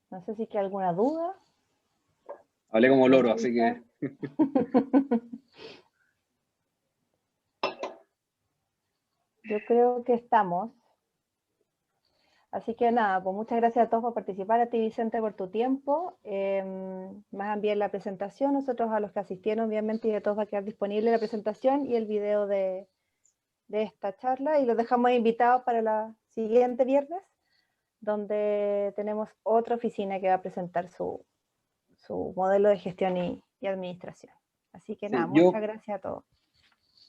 No sé si hay alguna duda. Hablé como loro, así que... Yo creo que estamos. Así que nada, pues muchas gracias a todos por participar, a ti Vicente por tu tiempo. Vas a enviar la presentación, nosotros a los que asistieron obviamente, y de todos va a quedar disponible la presentación y el video de esta charla, y los dejamos invitados para la siguiente viernes, donde tenemos otra oficina que va a presentar su modelo de gestión y administración. Así que nada, muchas gracias a todos.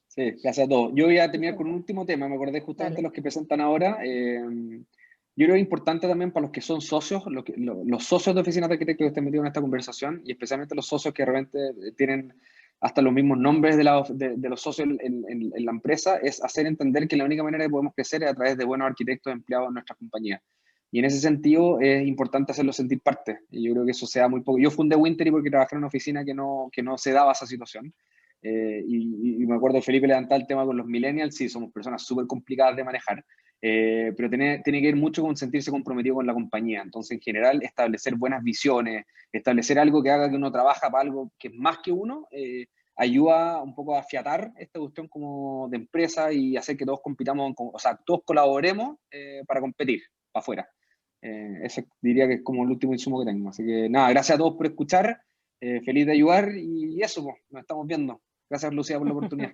Sí, gracias a todos. Yo voy a terminar con un último tema, me acordé justamente de los que presentan ahora. Yo creo que es importante también para los que son socios, los socios de oficinas de arquitectos que estén metidos en esta conversación, y especialmente los socios que de repente tienen hasta los mismos nombres de los socios en la empresa, es hacer entender que la única manera que podemos crecer es a través de buenos arquitectos empleados en nuestra compañía. Y en ese sentido es importante hacerlo sentir parte. Y yo creo que eso se da muy poco. Yo fundé Wintery porque trabajé en una oficina que no se daba esa situación. Y me acuerdo, Felipe levantaba el tema con los millennials. Sí, somos personas súper complicadas de manejar, pero tiene que ver mucho con sentirse comprometido con la compañía. Entonces, en general, establecer buenas visiones, establecer algo que haga que uno trabaja para algo que es más que uno, ayuda un poco a afiatar esta cuestión como de empresa y hacer que todos compitamos, o sea, todos colaboremos para competir para afuera. Eso diría que es como el último insumo que tengo. Así que nada, gracias a todos por escuchar, feliz de ayudar, y eso, pues, nos estamos viendo. Gracias, Lucía, por la oportunidad.